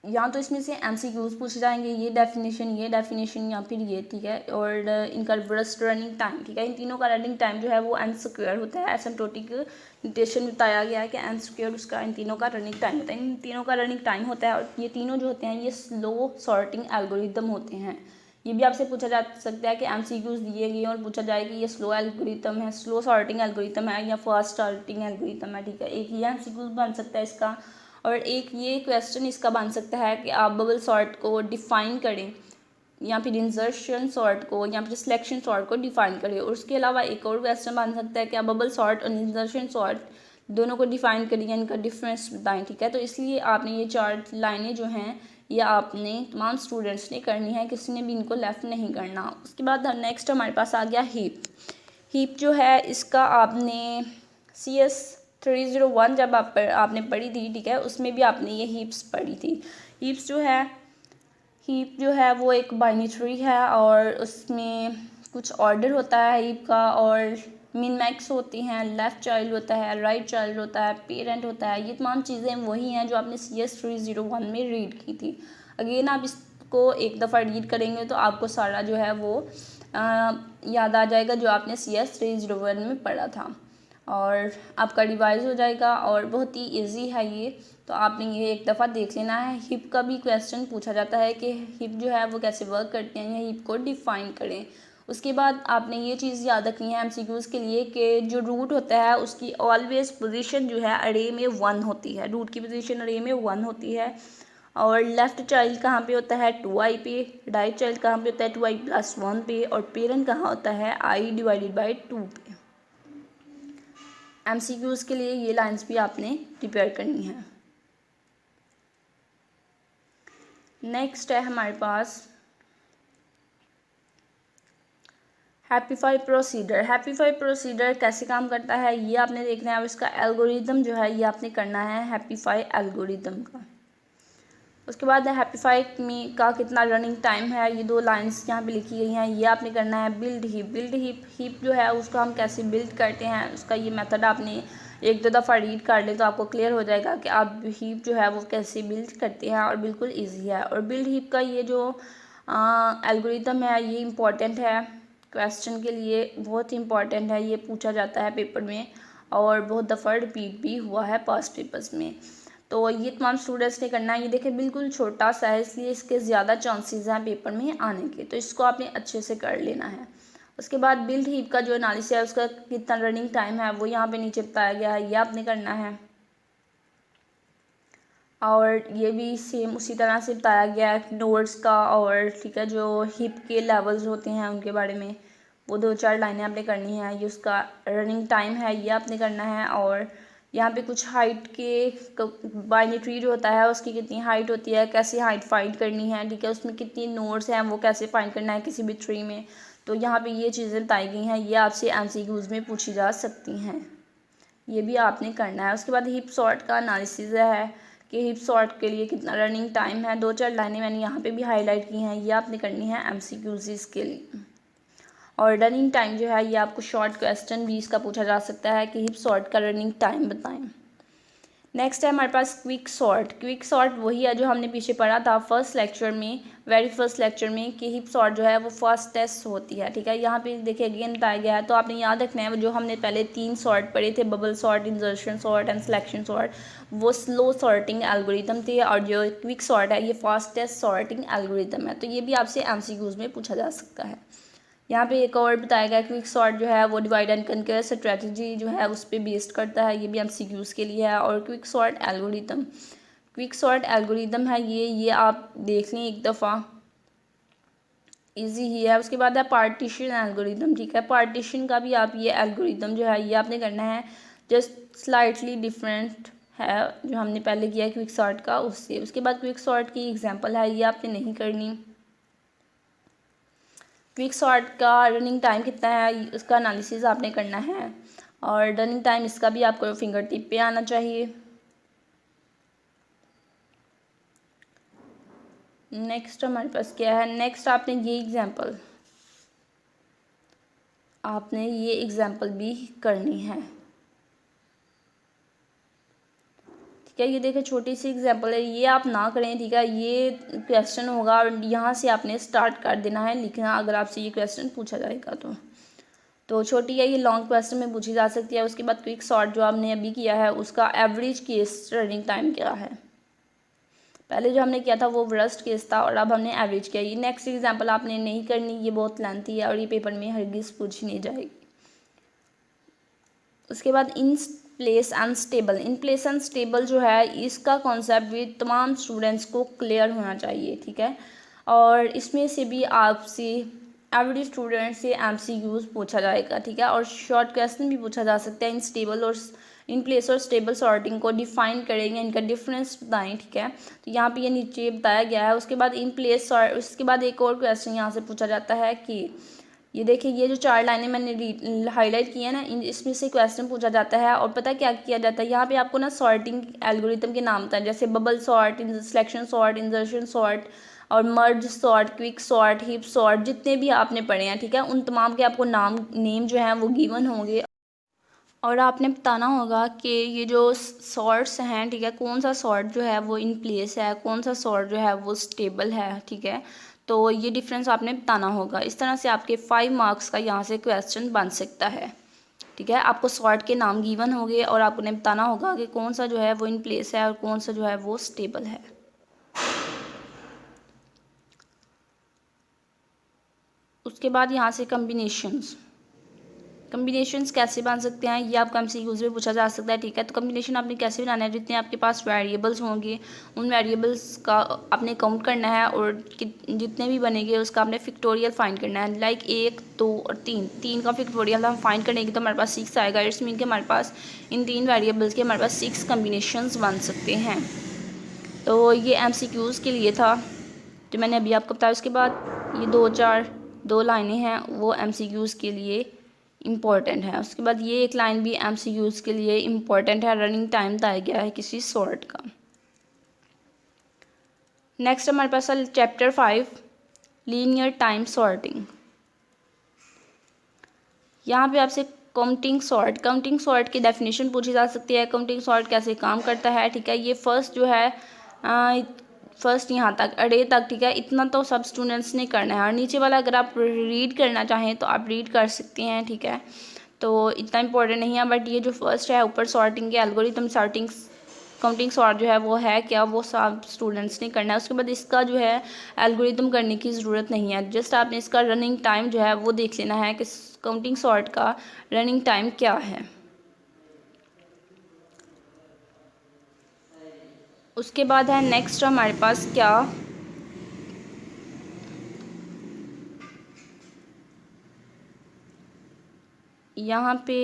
या तो इसमें से MCQs पूछे जाएंगे, ये डेफिनेशन या फिर ये, ठीक है। और इनका रिवर्स रनिंग टाइम, ठीक है। इन तीनों का रनिंग टाइम जो है वो n² होता है, एसिम्प्टोटिक नोटेशन बताया गया है कि n² उसका इन तीनों का रनिंग टाइम होता है। इन तीनों का रनिंग टाइम होता है, और ये तीनों जो होते हैं ये स्लो सॉर्टिंग एल्गोरिदम होते हैं। ये भी आपसे पूछा जा सकता है कि MCQs दिए गए और पूछा जाए कि ये स्लो एल्गोरिथम है, स्लो सॉर्टिंग एल्गोरिथम है या फास्ट सॉर्टिंग एल्गोरिथम है, ठीक है। एक ये MCQs बन सकता है इसका, और एक ये क्वेश्चन इसका बन सकता है कि आप बबल सॉर्ट को डिफ़ाइन करें, या फिर इंसर्शन सॉर्ट को या फिर सिलेक्शन सॉर्ट को डिफ़ाइन करें। और उसके अलावा एक और क्वेश्चन बन सकता है कि आप बबल सॉर्ट और इंसर्शन सॉर्ट दोनों को डिफ़ाइन करिए, इनका डिफरेंस बताएं, ठीक है। तो इसलिए आपने ये 4 लाइनें जो हैं ये आपने तमाम स्टूडेंट्स ने करनी है, किसी ने भी इनको लेफ़्ट नहीं करना। उसके बाद नेक्स्ट हमारे पास आ गया हीप जो है इसका आपने CS 301 जब आपने पढ़ी थी, ठीक है, उसमें भी आपने ये हीप्स पढ़ी थी। हीप जो है वो एक बाइनरी है, और उसमें कुछ ऑर्डर होता है हीप का, और मिन मैक्स होती हैं, लेफ़्ट चाइल्ड होता है, राइट चाइल्ड होता है, पेरेंट होता है। ये तमाम चीज़ें वही हैं जो आपने CS 301 में रीड की थी। अगेन आप इसको एक दफ़ा रीड करेंगे तो आपको सारा जो है वो याद आ जाएगा जो आपने CS 301 में पढ़ा था, और आपका रिवाइज हो जाएगा, और बहुत ही इजी है ये। तो आपने ये एक दफ़ा देख लेना है। हिप का भी क्वेश्चन पूछा जाता है कि हिप जो है वो कैसे वर्क करते हैं, या हिप को डिफ़ाइन करें। उसके बाद आपने ये चीज़ याद रखनी है MCQs के लिए कि जो रूट होता है उसकी ऑलवेज पोजीशन जो है अरे में 1 होती है, रूट की पोजीशन अरे में 1 होती है। और लेफ़्ट चाइल्ड कहाँ पे होता है 2i पे, राइट चाइल्ड कहाँ पे होता है 2i+1 पे, और पेरेंट कहाँ होता है i/2 पे। MCQs के लिए ये लाइंस भी आपने प्रिपेयर करनी है। नेक्स्ट है हमारे पास हैप्पीफाई प्रोसीजर कैसे काम करता है ये आपने देखना है। अब इसका एल्गोरिदम जो है ये आपने करना है हैप्पीफाई एल्गोरिदम का। उसके बाद हैप्पीफाई का कितना रनिंग टाइम है, ये 2 लाइंस यहाँ पे लिखी गई हैं, ये आपने करना है। बिल्ड हीप जो है उसको हम कैसे बिल्ड करते हैं उसका ये मेथड आपने 1-2 दफ़ा रीड कर ले तो आपको क्लियर हो जाएगा कि आप हीप जो है वो कैसे बिल्ड करते हैं, और बिल्कुल ईजी है। और बिल्ड हीप का ये जो एल्गोरिदम है ये इम्पॉर्टेंट है, क्वेश्चन के लिए बहुत ही इम्पॉर्टेंट है, ये पूछा जाता है पेपर में और बहुत दफ़ा रिपीट भी हुआ है पास्ट पेपर्स में। तो ये तमाम स्टूडेंट्स ने करना है। ये देखें बिल्कुल छोटा सा है इसलिए इसके ज़्यादा चांसेस हैं पेपर में आने के, तो इसको आपने अच्छे से कर लेना है। उसके बाद बिल्ड हीप का जो एनालिसिस है उसका कितना रनिंग टाइम है वो यहाँ पे नीचे बताया गया है, ये आपने करना है। और ये भी सेम उसी तरह से बताया गया है नोड्स का, और ठीक है जो हिप के लेवल्स होते हैं उनके बारे में वो 2-4 लाइनें आपने करनी है। ये उसका रनिंग टाइम है ये आपने करना है। और यहाँ पे कुछ हाइट के बाइनरी ट्री जो होता है उसकी कितनी हाइट होती है, कैसे हाइट फाइंड करनी है, ठीक है उसमें कितनी नोड्स हैं वो कैसे फाइंड करना है किसी भी ट्री में, तो यहाँ पे ये चीज़ें बताई गई हैं, ये आपसे MCQs में पूछी जा सकती हैं, ये भी आपने करना है। उसके बाद हिप सॉर्ट का एनालिसिस है कि हिप सॉर्ट के लिए कितना रनिंग टाइम है, 2-4 लाइनें मैंने यहाँ पे भी हाईलाइट की हैं, ये आपने करनी है MCQs इसके लिए। और रनिंग टाइम जो है ये आपको शॉर्ट क्वेश्चन भी इसका पूछा जा सकता है कि हिप सॉर्ट का रनिंग टाइम बताएं। नेक्स्ट है हमारे पास क्विक सॉर्ट वही है जो हमने पीछे पढ़ा था फर्स्ट लेक्चर में, वेरी फर्स्ट लेक्चर में, कि हिप सॉर्ट जो है वो फास्टेस्ट होती है, ठीक है। यहाँ पे देखिए अगेन बताया गया है, तो आपने याद रखना है जो हमने पहले 3 सॉर्ट पढ़े थे, bubble sort, insertion sort and selection sort, वो स्लो सॉर्टिंग एल्गोरिदम थे, और जो क्विक सॉर्ट है ये फास्टेस्ट सॉर्टिंग एल्गोरिदम है। तो ये भी आपसे MCQs में पूछा जा सकता है। यहाँ पे एक और बताया गया क्विक सॉर्ट जो है वो डिवाइड एंड कंकर स्ट्रेटजी जो है उस पर बेस्ड करता है, ये भी MCQs के लिए है। और क्विक सॉर्ट एल्गोरिदम है ये आप देख लें एक दफ़ा, इजी ही है। उसके बाद है पार्टीशन एल्गोरिदम, ठीक है। पार्टीशन का भी आप ये एल्गोरिदम जो है ये आपने करना है, जस्ट स्लाइटली डिफरेंट है जो हमने पहले किया है क्विक सॉर्ट का उससे। उसके बाद क्विक सॉर्ट की एग्जांपल है ये आपने नहीं करनी। क्विक सॉर्ट का रनिंग टाइम कितना है उसका एनालिसिस आपने करना है, और रनिंग टाइम इसका भी आपको फिंगर टिप पे आना चाहिए। नेक्स्ट हमारे पास क्या है, नेक्स्ट आपने ये एग्जांपल भी करनी है, ठीक है। ये देखिए छोटी सी एग्जांपल है, ये आप ना करें, ठीक है। ये क्वेश्चन होगा और यहाँ से आपने स्टार्ट कर देना है लिखना अगर आपसे ये क्वेश्चन पूछा जाएगा तो छोटी है ये लॉन्ग क्वेश्चन में पूछी जा सकती है। उसके बाद क्विक सॉर्ट जो आपने अभी किया है उसका एवरेज केस रनिंग टाइम क्या है, पहले जो हमने किया था वो वर्स्ट केस था और अब हमने एवरेज किया। ये नेक्स्ट एग्जांपल आपने नहीं करनी, ये बहुत लेंथी है और ये पेपर में हरगिज़ पूछी नहीं जाएगी। उसके बाद इन प्लेस एंड स्टेबल जो है इसका कॉन्सेप्ट भी तमाम स्टूडेंट्स को क्लियर होना चाहिए, ठीक है। और इसमें से भी आपसे एवरेज स्टूडेंट से MCQs पूछा जाएगा, ठीक है। और शॉर्ट क्वेश्चन भी पूछा जा सकता है। इन प्लेस और स्टेबल सॉर्टिंग को डिफाइन करेंगे, इनका डिफरेंस बताएं, ठीक है। तो यहाँ पे ये नीचे बताया गया है। उसके बाद इन प्लेस उसके बाद एक और क्वेश्चन यहाँ से पूछा जाता है कि ये देखिए ये जो 4 लाइनें मैंने हाईलाइट की है ना, इसमें से क्वेश्चन पूछा जाता है। और पता क्या किया जाता है यहाँ पे आपको ना सॉर्टिंग एल्गोरिथम के नाम बताएं, जैसे bubble sort, selection sort, insertion sort और merge sort, quick sort, heap sort, जितने भी आपने पढ़े हैं, ठीक है। उन तमाम के आपको नेम जो हैं वो गिवन होंगे और आपने बताना होगा कि ये जो सॉर्ट्स हैं, ठीक है, कौन सा सॉर्ट जो है वो इन प्लेस है, कौन सा सॉर्ट जो है वो स्टेबल है, ठीक है। तो ये डिफरेंस आपने बताना होगा। इस तरह से आपके 5 मार्क्स का यहाँ से क्वेश्चन बन सकता है, ठीक है। आपको सॉर्ट के नाम गिवन होंगे और आपने बताना होगा कि कौन सा जो है वो इन प्लेस है और कौन सा जो है वो स्टेबल है। उसके बाद यहाँ से कम्बिनेशंस कैसे बन सकते हैं ये आपका MCQs में पूछा जा सकता है, ठीक है। तो कम्बिनेशन आपने कैसे बनाना है, जितने आपके पास वेरिएबल्स होंगे उन वेरिएबल्स का आपने काउंट करना है और जितने भी बनेंगे उसका आपने फिक्टोरियल फाइंड करना है। लाइक 1, 2 और 3 का फिक्टोरियल हम फाइंड करेंगे तो हमारे पास 6 आएगा। इट्स मीन कि हमारे पास इन 3 वेरिएबल्स के हमारे पास 6 कम्बिनेशंस बन सकते हैं। तो ये MCQs के लिए था जो मैंने अभी आपको बताया। उसके बाद ये 2-4 दो लाइनें हैं वो MCQs के लिए इम्पॉर्टेंट है। उसके बाद ये एक लाइन भी MCQs के लिए इम्पॉर्टेंट है। रनिंग टाइम बताया गया है किसी सॉर्ट का। नेक्स्ट हमारे पास है चैप्टर 5 लीनियर टाइम सॉर्टिंग। यहाँ पे आपसे काउंटिंग सॉर्ट की डेफिनेशन पूछी जा सकती है। काउंटिंग सॉर्ट कैसे काम करता है, ठीक है। ये फर्स्ट जो है फर्स्ट यहाँ तक अरे तक, ठीक है, इतना तो सब स्टूडेंट्स ने करना है। और नीचे वाला अगर आप रीड करना चाहें तो आप रीड कर सकते हैं, ठीक है। तो इतना इम्पोर्टेंट नहीं है, बट ये जो फर्स्ट है ऊपर सॉर्टिंग के एल्गोरिथम सॉर्टिंग काउंटिंग सॉर्ट जो है वो है क्या, वो सब स्टूडेंट्स ने करना है। उसके बाद इसका जो है एल्गोरिथम करने की ज़रूरत नहीं है, जस्ट आपने इसका रनिंग टाइम जो है वो देख लेना है कि काउंटिंग सॉर्ट का रनिंग टाइम क्या है। उसके बाद है नेक्स्ट हमारे पास क्या, यहाँ पे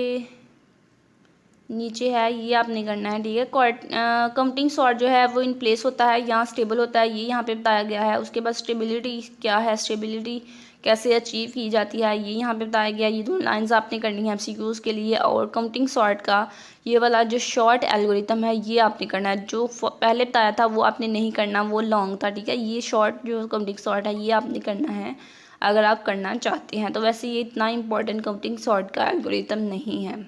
नीचे है, ये आपने करना है, ठीक है। काउंटिंग सॉर्ट जो है वो इन प्लेस होता है, यहाँ स्टेबल होता है, ये यहाँ पे बताया गया है। उसके बाद स्टेबिलिटी क्या है, स्टेबिलिटी कैसे अचीव की जाती है, ये यहाँ पे बताया गया है। ये दो लाइंस आपने करनी है MCQs के लिए। और काउंटिंग सॉर्ट का ये वाला जो शॉर्ट एल्गोरिथम है ये आपने करना है। जो पहले बताया था वो आपने नहीं करना, वो लॉन्ग था, ठीक है। ये शॉर्ट जो काउंटिंग सॉर्ट है ये आपने करना है अगर आप करना चाहते हैं। तो वैसे ये इतना इंपॉर्टेंट काउंटिंग सॉर्ट का एल्गोरिथम नहीं है।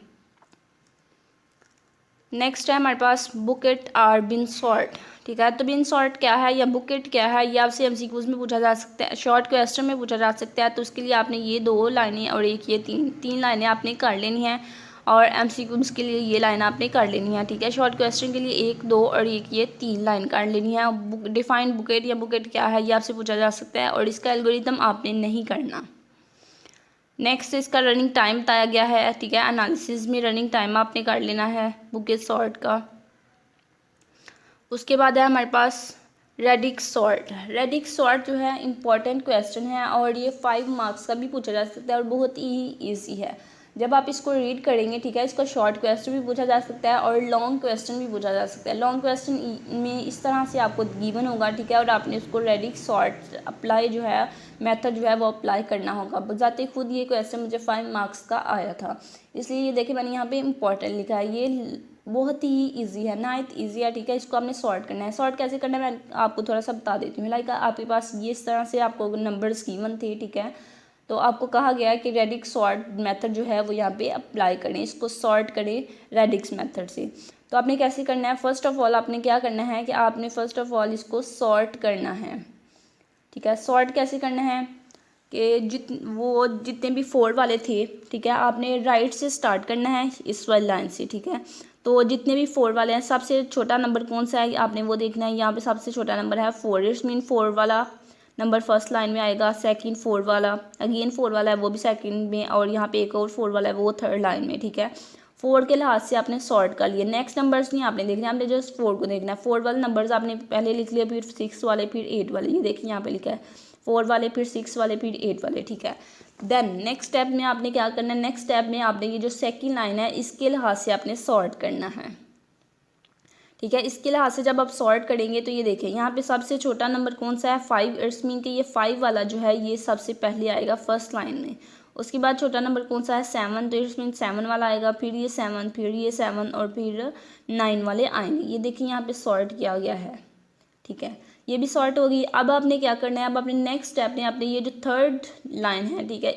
नेक्स्ट है हमारे पास बुकेट और बिन सॉर्ट, ठीक है। तो बिन सॉर्ट क्या है या बुकेट क्या है, ये आपसे MCQs में पूछा जा सकता है, शॉर्ट क्वेश्चन में पूछा जा सकता है। तो उसके लिए आपने ये दो लाइनें और एक ये तीन लाइनें आपने कर लेनी है। और MCQs के लिए ये लाइन आपने कर लेनी है, ठीक है। शॉर्ट क्वेश्चन के लिए एक, दो और एक ये तीन लाइन कर लेनी है। डिफाइंड बुकेट या बुकेट क्या है ये आपसे पूछा जा सकता है, और इसका एल्गोरिथम आपने नहीं करना। नेक्स्ट इसका रनिंग टाइम बताया गया है, ठीक है। एनालिसिस में रनिंग टाइम आपने कर लेना है बुकेट सॉर्ट का। उसके बाद है हमारे पास रेडिक्स सॉर्ट जो है इम्पॉर्टेंट क्वेश्चन है, और ये 5 मार्क्स का भी पूछा जा सकता है और बहुत ही ईजी है। जब आप इसको रीड करेंगे, ठीक है, इसका शॉर्ट क्वेश्चन भी पूछा जा सकता है और लॉन्ग क्वेश्चन भी पूछा जा सकता है। लॉन्ग क्वेश्चन में इस तरह से आपको गिवन होगा, ठीक है, और आपने उसको रेडिक्स सॉर्ट अप्लाई जो है मेथड जो है वो अप्लाई करना होगा। बजाते खुद ये क्वेश्चन मुझे 5 मार्क्स का आया था, इसलिए ये देखिए मैंने यहाँ पे इम्पॉर्टेंट लिखा है। ये बहुत ही इजी है, नाइट इजी है, ठीक है। इसको आपने सॉर्ट करना है। सॉर्ट कैसे करना है मैं आपको थोड़ा सा बता देती हूँ। लाइक आपके पास ये इस तरह से आपको नंबर्स गिवन थे, ठीक है। तो आपको कहा गया है कि रेडिक्स सॉर्ट मेथड जो है वो यहाँ पे अप्लाई करें, इसको सॉर्ट करें रेडिक्स मेथड से। तो आपने कैसे करना है, फर्स्ट ऑफ ऑल आपने क्या करना है कि आपने फर्स्ट ऑफ ऑल इसको सॉर्ट करना है, ठीक है। सॉर्ट कैसे करना है कि जितने भी 4 वाले थे, ठीक है, आपने राइट से स्टार्ट करना है इस वाली लाइन से, ठीक है। तो जितने भी 4 वाले हैं सबसे छोटा नंबर कौन सा है आपने वो देखना है। यहाँ पे सबसे छोटा नंबर है 4, इट्स मीन 4 वाला नंबर फर्स्ट लाइन में आएगा। सेकंड 4 वाला, अगेन 4 वाला है वो भी सेकंड में, और यहाँ पे एक और 4 वाला है वो थर्ड लाइन में, ठीक है। 4 के लिहाज से आपने सॉर्ट कर लिया। नेक्स्ट नंबर्स नहीं आपने देखना, आपने जस्ट 4 को देखना है। 4 वाले नंबर्स आपने पहले लिख लिया, फिर 6 वाले, फिर 8 वाले, ये देखिए यहाँ पे लिखा है 4 वाले, फिर 6 वाले, फिर 8 वाले, ठीक है। देन नेक्स्ट स्टेप में आपने क्या करना है, नेक्स्ट स्टेप में आपने ये जो सेकंड लाइन है इसके लिहाज से आपने सॉर्ट करना है, ठीक है। इसके लिहाज से जब आप सॉर्ट करेंगे तो ये देखें यहाँ पे सबसे छोटा नंबर कौन सा है 5, इट्स मीन कि ये 5 वाला जो है ये सबसे पहले आएगा फर्स्ट लाइन में। उसके बाद छोटा नंबर कौन सा है 7, तो इट्स मीन 7 वाला आएगा, फिर ये 7, फिर ये 7 और फिर 9 वाले आएंगे। ये देखिए यहाँ पे सॉर्ट किया गया है, ठीक है। ये भी सॉर्ट होगी। अब आपने क्या करना है, अब अपने नेक्स्ट स्टेप में आपने ये जो थर्ड लाइन है, ठीक है,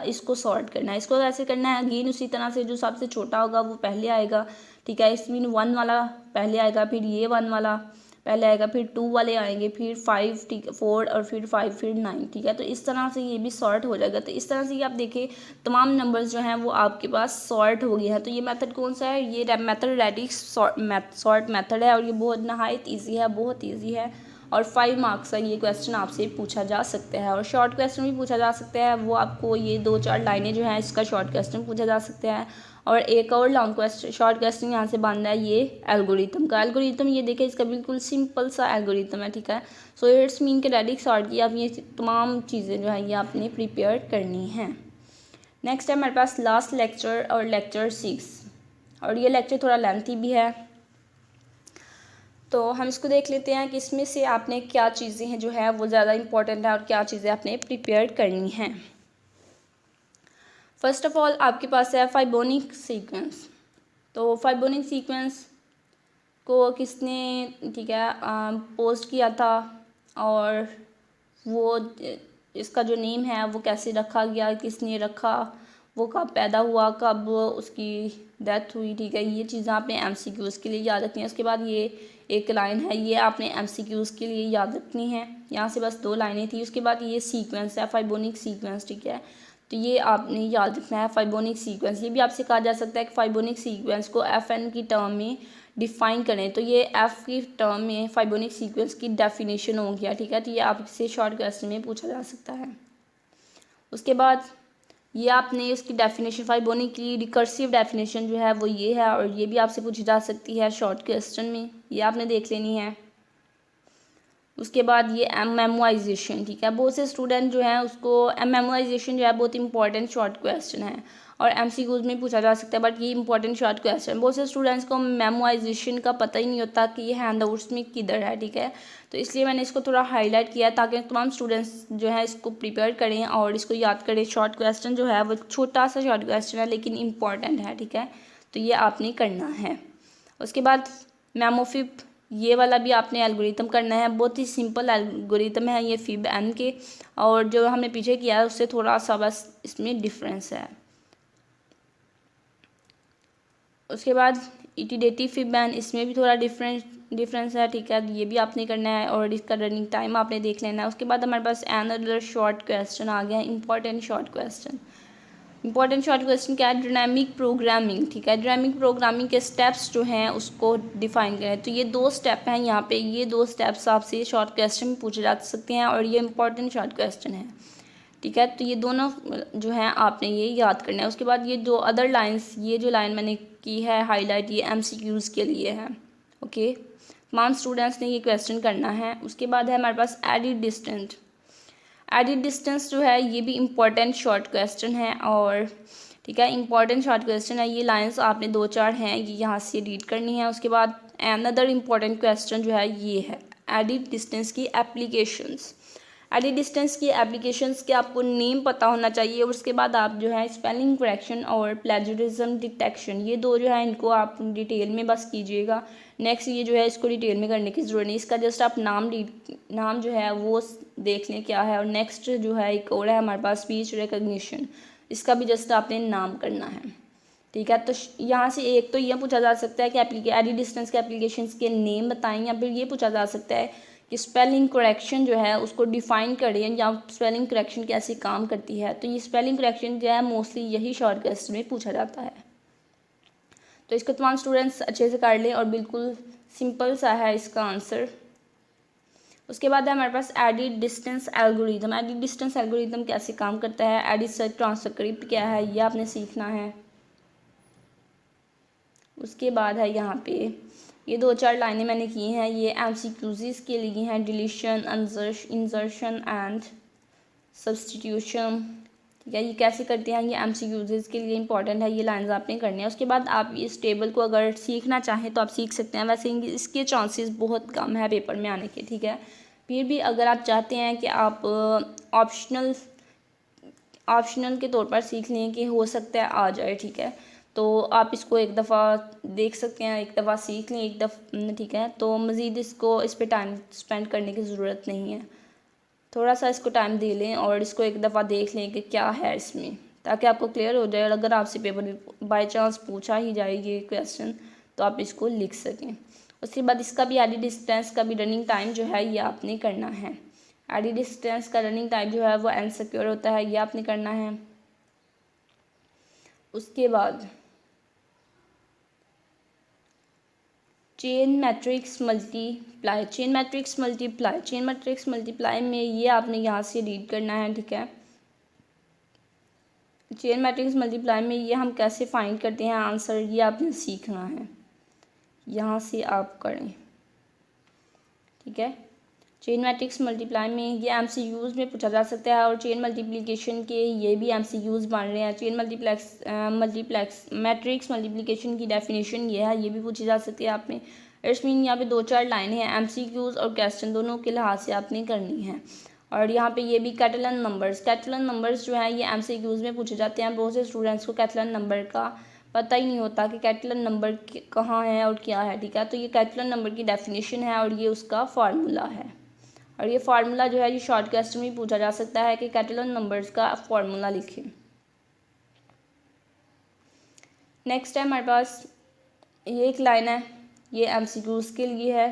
इसको सॉर्ट करना है। इसको कैसे करना है, अगेन उसी तरह से जो सबसे छोटा होगा वो पहले आएगा, ठीक है। इस मीन 1 वाला पहले आएगा, फिर ये 1 वाला पहले आएगा, फिर 2 वाले आएंगे, फिर 5, ठीक है, 4 और फिर 5, फिर 9, ठीक है। तो इस तरह से ये भी सॉर्ट हो जाएगा। तो इस तरह से आप देखें तमाम नंबर्स जो हैं वो आपके पास सॉर्ट हो गए हैं। तो ये मेथड कौन सा है, ये मेथड रेडिक्स सॉर्ट मेथड है, और ये बहुत नहायत ईजी है, बहुत ईजी है, और 5 मार्क्स का ये क्वेश्चन आपसे पूछा जा सकता है। और शॉर्ट क्वेश्चन भी पूछा जा सकता है, वो आपको ये 2-4 लाइनें जो हैं इसका शॉर्ट क्वेश्चन पूछा जा सकता है। और एक और लॉन्ग क्वेश्चन शॉर्ट क्वेश्चन यहाँ से बन रहा है ये एल्गोरिथम का। एल्गोरिथम ये देखें इसका बिल्कुल सिंपल सा एल्गोरिथम है, ठीक है। सो इट्स मीन के रेडिक्स सॉर्ट की आप ये तमाम चीज़ें जो हैं ये आपने प्रिपेयर करनी है। नेक्स्ट है हमारे पास लास्ट लेक्चर और लेक्चर 6, और ये लेक्चर थोड़ा लेंथी भी है। तो हम इसको देख लेते हैं कि इसमें से आपने क्या चीज़ें हैं जो है वो ज़्यादा इम्पोर्टेंट है और क्या चीज़ें आपने प्रिपेयर करनी हैं। फर्स्ट ऑफ ऑल आपके पास है फाइबोनिक सीक्वेंस। तो फाइबोनिक सीक्वेंस को किसने ठीक है पोस्ट किया था और वो इसका जो नेम है वो कैसे रखा गया, किसने रखा, वो कब पैदा हुआ, कब उसकी डेथ हुई, ठीक है। ये चीज़ें आपने एमसीक्यूज़ के लिए याद रखनी है। उसके बाद ये एक लाइन है, ये आपने एमसीक्यूज़ के लिए याद रखनी है। यहाँ से बस 2 लाइनें थी। उसके बाद ये सीक्वेंस है फाइबोनिक सीक्वेंस, ठीक है। तो ये आपने याद रखना है फाइबोनिक सीक्वेंस। ये भी आपसे कहा जा सकता है कि फाइबोनिक सीक्वेंस को FN की टर्म में डिफ़ाइन करें। तो ये F की टर्म में फाइबोनिक सीक्वेंस की डेफिनेशन हो गया, ठीक है। तो ये आपसे शॉर्ट क्वेश्चन में पूछा जा सकता है। उसके बाद ये आपने उसकी डेफिनेशन फाइबोनिक की रिकर्सिव डेफिनेशन जो है वो ये है, और ये भी आपसे पूछी जा सकती है शॉर्ट क्वेश्चन में, ये आपने देख लेनी है। उसके बाद ये मेमोराइजेशन, ठीक है। बहुत से स्टूडेंट जो हैं उसको मेमोराइजेशन जो है बहुत इंपॉर्टेंट शॉर्ट क्वेश्चन है और MCQs में पूछा जा सकता है, बट ये इंपॉर्टेंट शॉर्ट क्वेश्चन। बहुत से स्टूडेंट्स को मेमोराइजेशन का पता ही नहीं होता कि ये हैंडआउट्स में किधर है, ठीक है। तो इसलिए मैंने इसको थोड़ा हाईलाइट किया ताकि तमाम स्टूडेंट्स जो है इसको प्रिपेयर करें और इसको याद करें। शॉर्ट क्वेश्चन जो है वो छोटा सा शॉर्ट क्वेश्चन है लेकिन इम्पॉर्टेंट है, ठीक है। तो ये आपने करना है। उसके बाद मेमोफिब, ये वाला भी आपने एल्गोरिथम करना है। बहुत ही सिंपल एल्गोरिथम है ये फिब एन के, और जो हमने पीछे किया है उससे थोड़ा सा बस इसमें डिफरेंस है। उसके बाद इटिडेटिव फिब एन, इसमें भी थोड़ा डिफरेंस है, ठीक है। ये भी आपने करना है और इसका रनिंग टाइम आपने देख लेना है। उसके बाद हमारे पास अनदर शॉर्ट क्वेश्चन आ गया है, important short question. Important short question क्या है? डायनामिक प्रोग्रामिंग, ठीक है। डायनामिक प्रोग्रामिंग के स्टेप्स जो हैं उसको डिफाइन करें। तो ये 2 स्टेप हैं यहाँ पे, ये 2 स्टेप्स आपसे शॉर्ट क्वेश्चन में पूछे जा सकते हैं और ये इंपॉर्टेंट शॉर्ट क्वेश्चन है, ठीक है। तो ये दोनों जो हैं आपने ये याद करना है। उसके बाद ये 2 अदर लाइन्स, ये जो लाइन मैंने की है हाईलाइट, ये MCQs के लिए है, ओके। तमाम स्टूडेंट्स ने ये क्वेश्चन करना है। उसके बाद है हमारे पास एडिड डिस्टेंस। एडिड डिस्टेंस जो है ये भी इम्पॉर्टेंट शॉर्ट क्वेश्चन है और ठीक है, इम्पॉर्टेंट शॉर्ट क्वेश्चन है। ये लाइंस आपने 2-4 हैं ये यहाँ से रीड करनी है। उसके बाद अनदर इम्पॉर्टेंट क्वेश्चन जो है ये है एडिड डिस्टेंस की एप्लीकेशंस। एडिड डिस्टेंस की एप्लीकेशंस के आपको नेम पता होना चाहिए। और उसके बाद आप जो है स्पेलिंग करेक्शन और प्लेजरिज्म डिटेक्शन, ये 2 जो है इनको आप डिटेल में बस कीजिएगा। नेक्स्ट ये जो है इसको डिटेल में करने की ज़रूरत नहीं, इसका जस्ट आप नाम जो है वो देख लें क्या है। और नेक्स्ट जो है एक और है हमारे पास स्पीच रिकग्निशन, इसका भी जस्ट आपने नाम करना है, ठीक है। तो यहाँ से एक तो यह पूछा जा सकता है कि एडिड डिस्टेंस के एप्लीकेशंस के नेम बताएं, या फिर ये पूछा जा सकता है कि स्पेलिंग करेक्शन जो है उसको डिफ़ाइन करें या स्पेलिंग करेक्शन कैसे काम करती है। तो ये स्पेलिंग करेक्शन जो है मोस्टली यही शॉर्ट क्वेश्चन में पूछा जाता है। तो इसको तमाम स्टूडेंट्स अच्छे से कर लें और बिल्कुल सिंपल सा है इसका आंसर। उसके बाद है हमारे पास edit distance algorithm. Edit distance algorithm कैसे काम करता है, एडिड सर्च ट्रांसक्रिप्ट क्या है, ये आपने सीखना है। उसके बाद है यहाँ पे ये 2-4 लाइनें मैंने की हैं, ये MCQs के लिए हैं। डिलीशन, इंसर्शन एंड सब्सटीट्यूशन, ठीक है। ये कैसे करते हैं, ये MCQs के लिए इंपॉर्टेंट है, ये लाइंस आपने करनी है। उसके बाद आप इस टेबल को अगर सीखना चाहें तो आप सीख सकते हैं, वैसे इसके चांसेस बहुत कम है पेपर में आने के, ठीक है। फिर भी अगर आप चाहते हैं कि आप ऑप्शनल के तौर पर सीख लें कि हो सकता है आ जाए, ठीक है, तो आप इसको एक दफ़ा देख सकते हैं, एक दफ़ा सीख लें एक दफ़ा, ठीक है। तो मज़ीद इस पर टाइम स्पेंड करने की ज़रूरत नहीं है, थोड़ा सा इसको टाइम दे लें और इसको एक दफ़ा देख लें कि क्या है इसमें, ताकि आपको क्लियर हो जाए। और अगर आपसे पेपर बाय चांस पूछा ही जाए ये क्वेश्चन तो आप इसको लिख सकें। उसके बाद इसका भी एडिड डिस्टेंस का भी रनिंग टाइम जो है ये आपने करना है। एडिड डिस्टेंस का रनिंग टाइम जो है वो इनसिक्योर होता है, ये आपने करना है। उसके बाद chain matrix multiply. Chain matrix multiply में ये आपने यहाँ से रीड करना है, ठीक है। चेन मैट्रिक्स मल्टीप्लाई में ये हम कैसे फाइंड करते हैं आंसर, ये आपने सीखना है, यहाँ से आप करें, ठीक है। चेन मैट्रिक्स मल्टीप्लाई में ये MCQs में पूछा जा सकता है और चेन मल्टीप्लिकेशन के ये भी MCQs बन रहे हैं। चेन मैट्रिक्स मल्टीप्लिकेशन की डेफिनेशन ये है, ये भी पूछी जा सकती है आपने। इट्स मीन यहाँ पे 2-4 लाइनें हैं, MCQs और क्वेश्चन दोनों के लिहाज से आपने करनी है। और यहाँ पे ये भी कैटलन नंबर्स जो हैं ये MCQs में पूछे जाते हैं। बहुत से स्टूडेंट्स को कैटलन नंबर का पता ही नहीं होता कि कैटलन नंबर कहाँ है और क्या है, ठीक है। तो ये कैटलन नंबर की डेफिनेशन है और ये उसका फार्मूला है। और ये फार्मूला जो है ये शॉर्ट क्वेश्चन में पूछा जा सकता है कि कैटलन नंबर्स का फार्मूला लिखें। नेक्स्ट है हमारे पास ये एक लाइन है, ये MCQs के लिए है।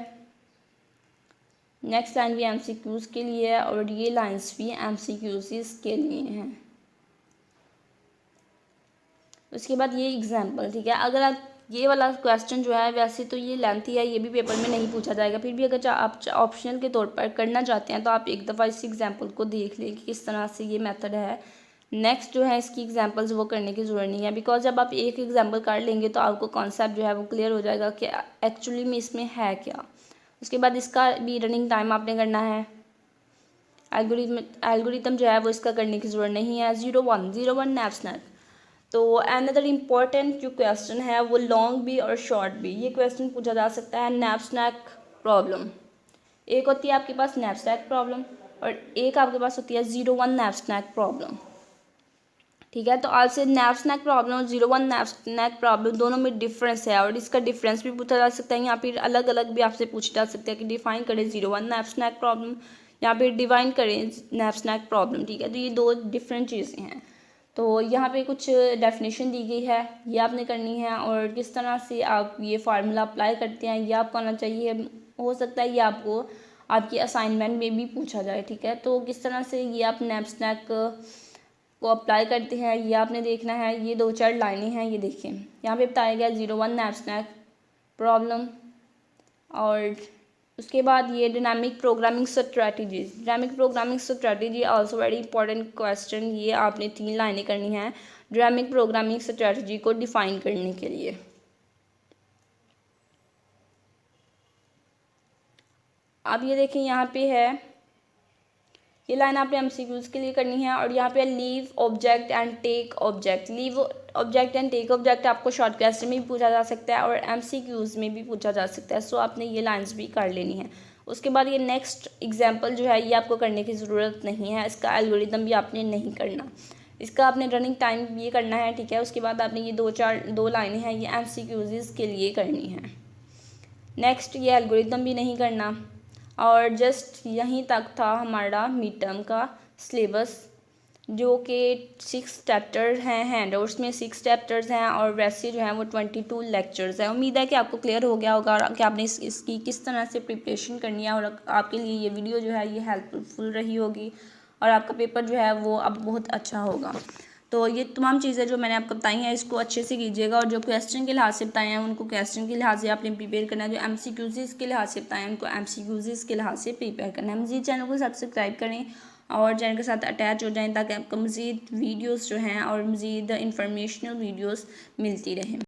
नेक्स्ट लाइन भी MCQs के लिए है और ये लाइंस भी MCQs के लिए हैं। उसके बाद ये एग्जाम्पल, ठीक है। अगर आप ये वाला क्वेश्चन जो है वैसे तो ये लेंथी है, ये भी पेपर में नहीं पूछा जाएगा, फिर भी अगर आप ऑप्शनल के तौर पर करना चाहते हैं तो आप एक दफ़ा इस एग्जाम्पल को देख लें कि किस तरह से ये मेथड है। नेक्स्ट जो है इसकी एग्जांपल्स वो करने की ज़रूरत नहीं है, बिकॉज जब आप एक एग्जांपल कर लेंगे तो आपको कॉन्सेप्ट जो है वो क्लियर हो जाएगा कि एक्चुअली में इसमें है क्या। उसके बाद इसका भी रनिंग टाइम आपने करना है। एल्गोरिथम जो है वो इसका करने की ज़रूरत नहीं है। 01 नैप। तो अनदर इम्पॉर्टेंट जो क्वेश्चन है वो लॉन्ग भी और शॉर्ट भी, ये क्वेश्चन पूछा जा सकता है। नैप प्रॉब्लम एक होती है आपके पास नैप प्रॉब्लम और एक आपके पास होती है 01 नैप प्रॉब्लम, ठीक है। तो आपसे नैप प्रॉब्लम और 01 नैप प्रॉब्लम दोनों में डिफरेंस है और इसका डिफरेंस भी पूछा जा सकता है। यहाँ पर अलग अलग भी आपसे पूछा जा सकता है कि डिफाइन करें 01 नैप प्रॉब्लम, यहाँ पे डिफाइन करें नैप प्रॉब्लम, ठीक है। तो ये दो डिफरेंट चीज़ें हैं। तो यहाँ पे कुछ डेफिनेशन दी गई है, ये आपने करनी है और किस तरह से आप ये फार्मूला अप्लाई करते हैं ये आपको आना चाहिए। हो सकता है ये आपको आपकी असाइनमेंट में भी पूछा जाए, ठीक है। तो किस तरह से ये आप नैप को अप्लाई करते हैं ये आपने देखना है। ये 2-4 लाइनें हैं, ये देखें यहाँ पे बताया गया 01 नैप प्रॉब्लम। और उसके बाद ये dynamic programming strategy also very important question. ये आपने 3 लाइनें करनी हैं डायनामिक प्रोग्रामिंग स्ट्रैटेजी को डिफाइन करने के लिए। अब ये देखें यहाँ पे है, ये लाइन आपने MCQs के लिए करनी है और यहाँ पे leave object and take object. Leave object and take object आपको शॉर्ट क्वेश्चन में भी पूछा जा सकता है और MCQs में भी पूछा जा सकता है। सो आपने ये लाइंस भी कर लेनी है। उसके बाद ये नेक्स्ट एग्जांपल जो है ये आपको करने की ज़रूरत नहीं है, इसका एल्गोरिदम भी आपने नहीं करना, इसका आपने रनिंग टाइम ये करना है, ठीक है। उसके बाद आपने ये 2 लाइनें हैं ये MCQs के लिए करनी है। नेक्स्ट ये एल्गोरिदम भी नहीं करना और जस्ट यहीं तक था हमारा मिड टर्म का सिलेबस, जो कि 6 चैप्टर हैं हैंडआउट्स में 6 चैप्टर्स हैं और वैसे जो हैं वो 22 लेक्चर्स हैं। उम्मीद है कि आपको क्लियर हो गया होगा कि आपने इसकी किस तरह से प्रिपरेशन करनी है और आपके लिए ये वीडियो जो है ये हेल्पफुल रही होगी और आपका पेपर जो है वो अब बहुत अच्छा होगा। तो ये तमाम चीज़ें जो मैंने आपको बताई हैं इसको अच्छे से कीजिएगा और जो क्वेश्चन के लिहाज से बताए हैं उनको क्वेश्चन के लिहाज से आपने प्रिपेयर करना है। जो MCQs के लिहाज से बताए हैं उनको MCQs के लिहाज से प्रिपेयर करना है। मज़ीद चैनल को सब्सक्राइब करें और चैनल के साथ अटैच हो जाएं ताकि आपको मज़ीद वीडियोस जो हैं और मज़ीद इंफॉर्मेशनल वीडियोस मिलती रहें।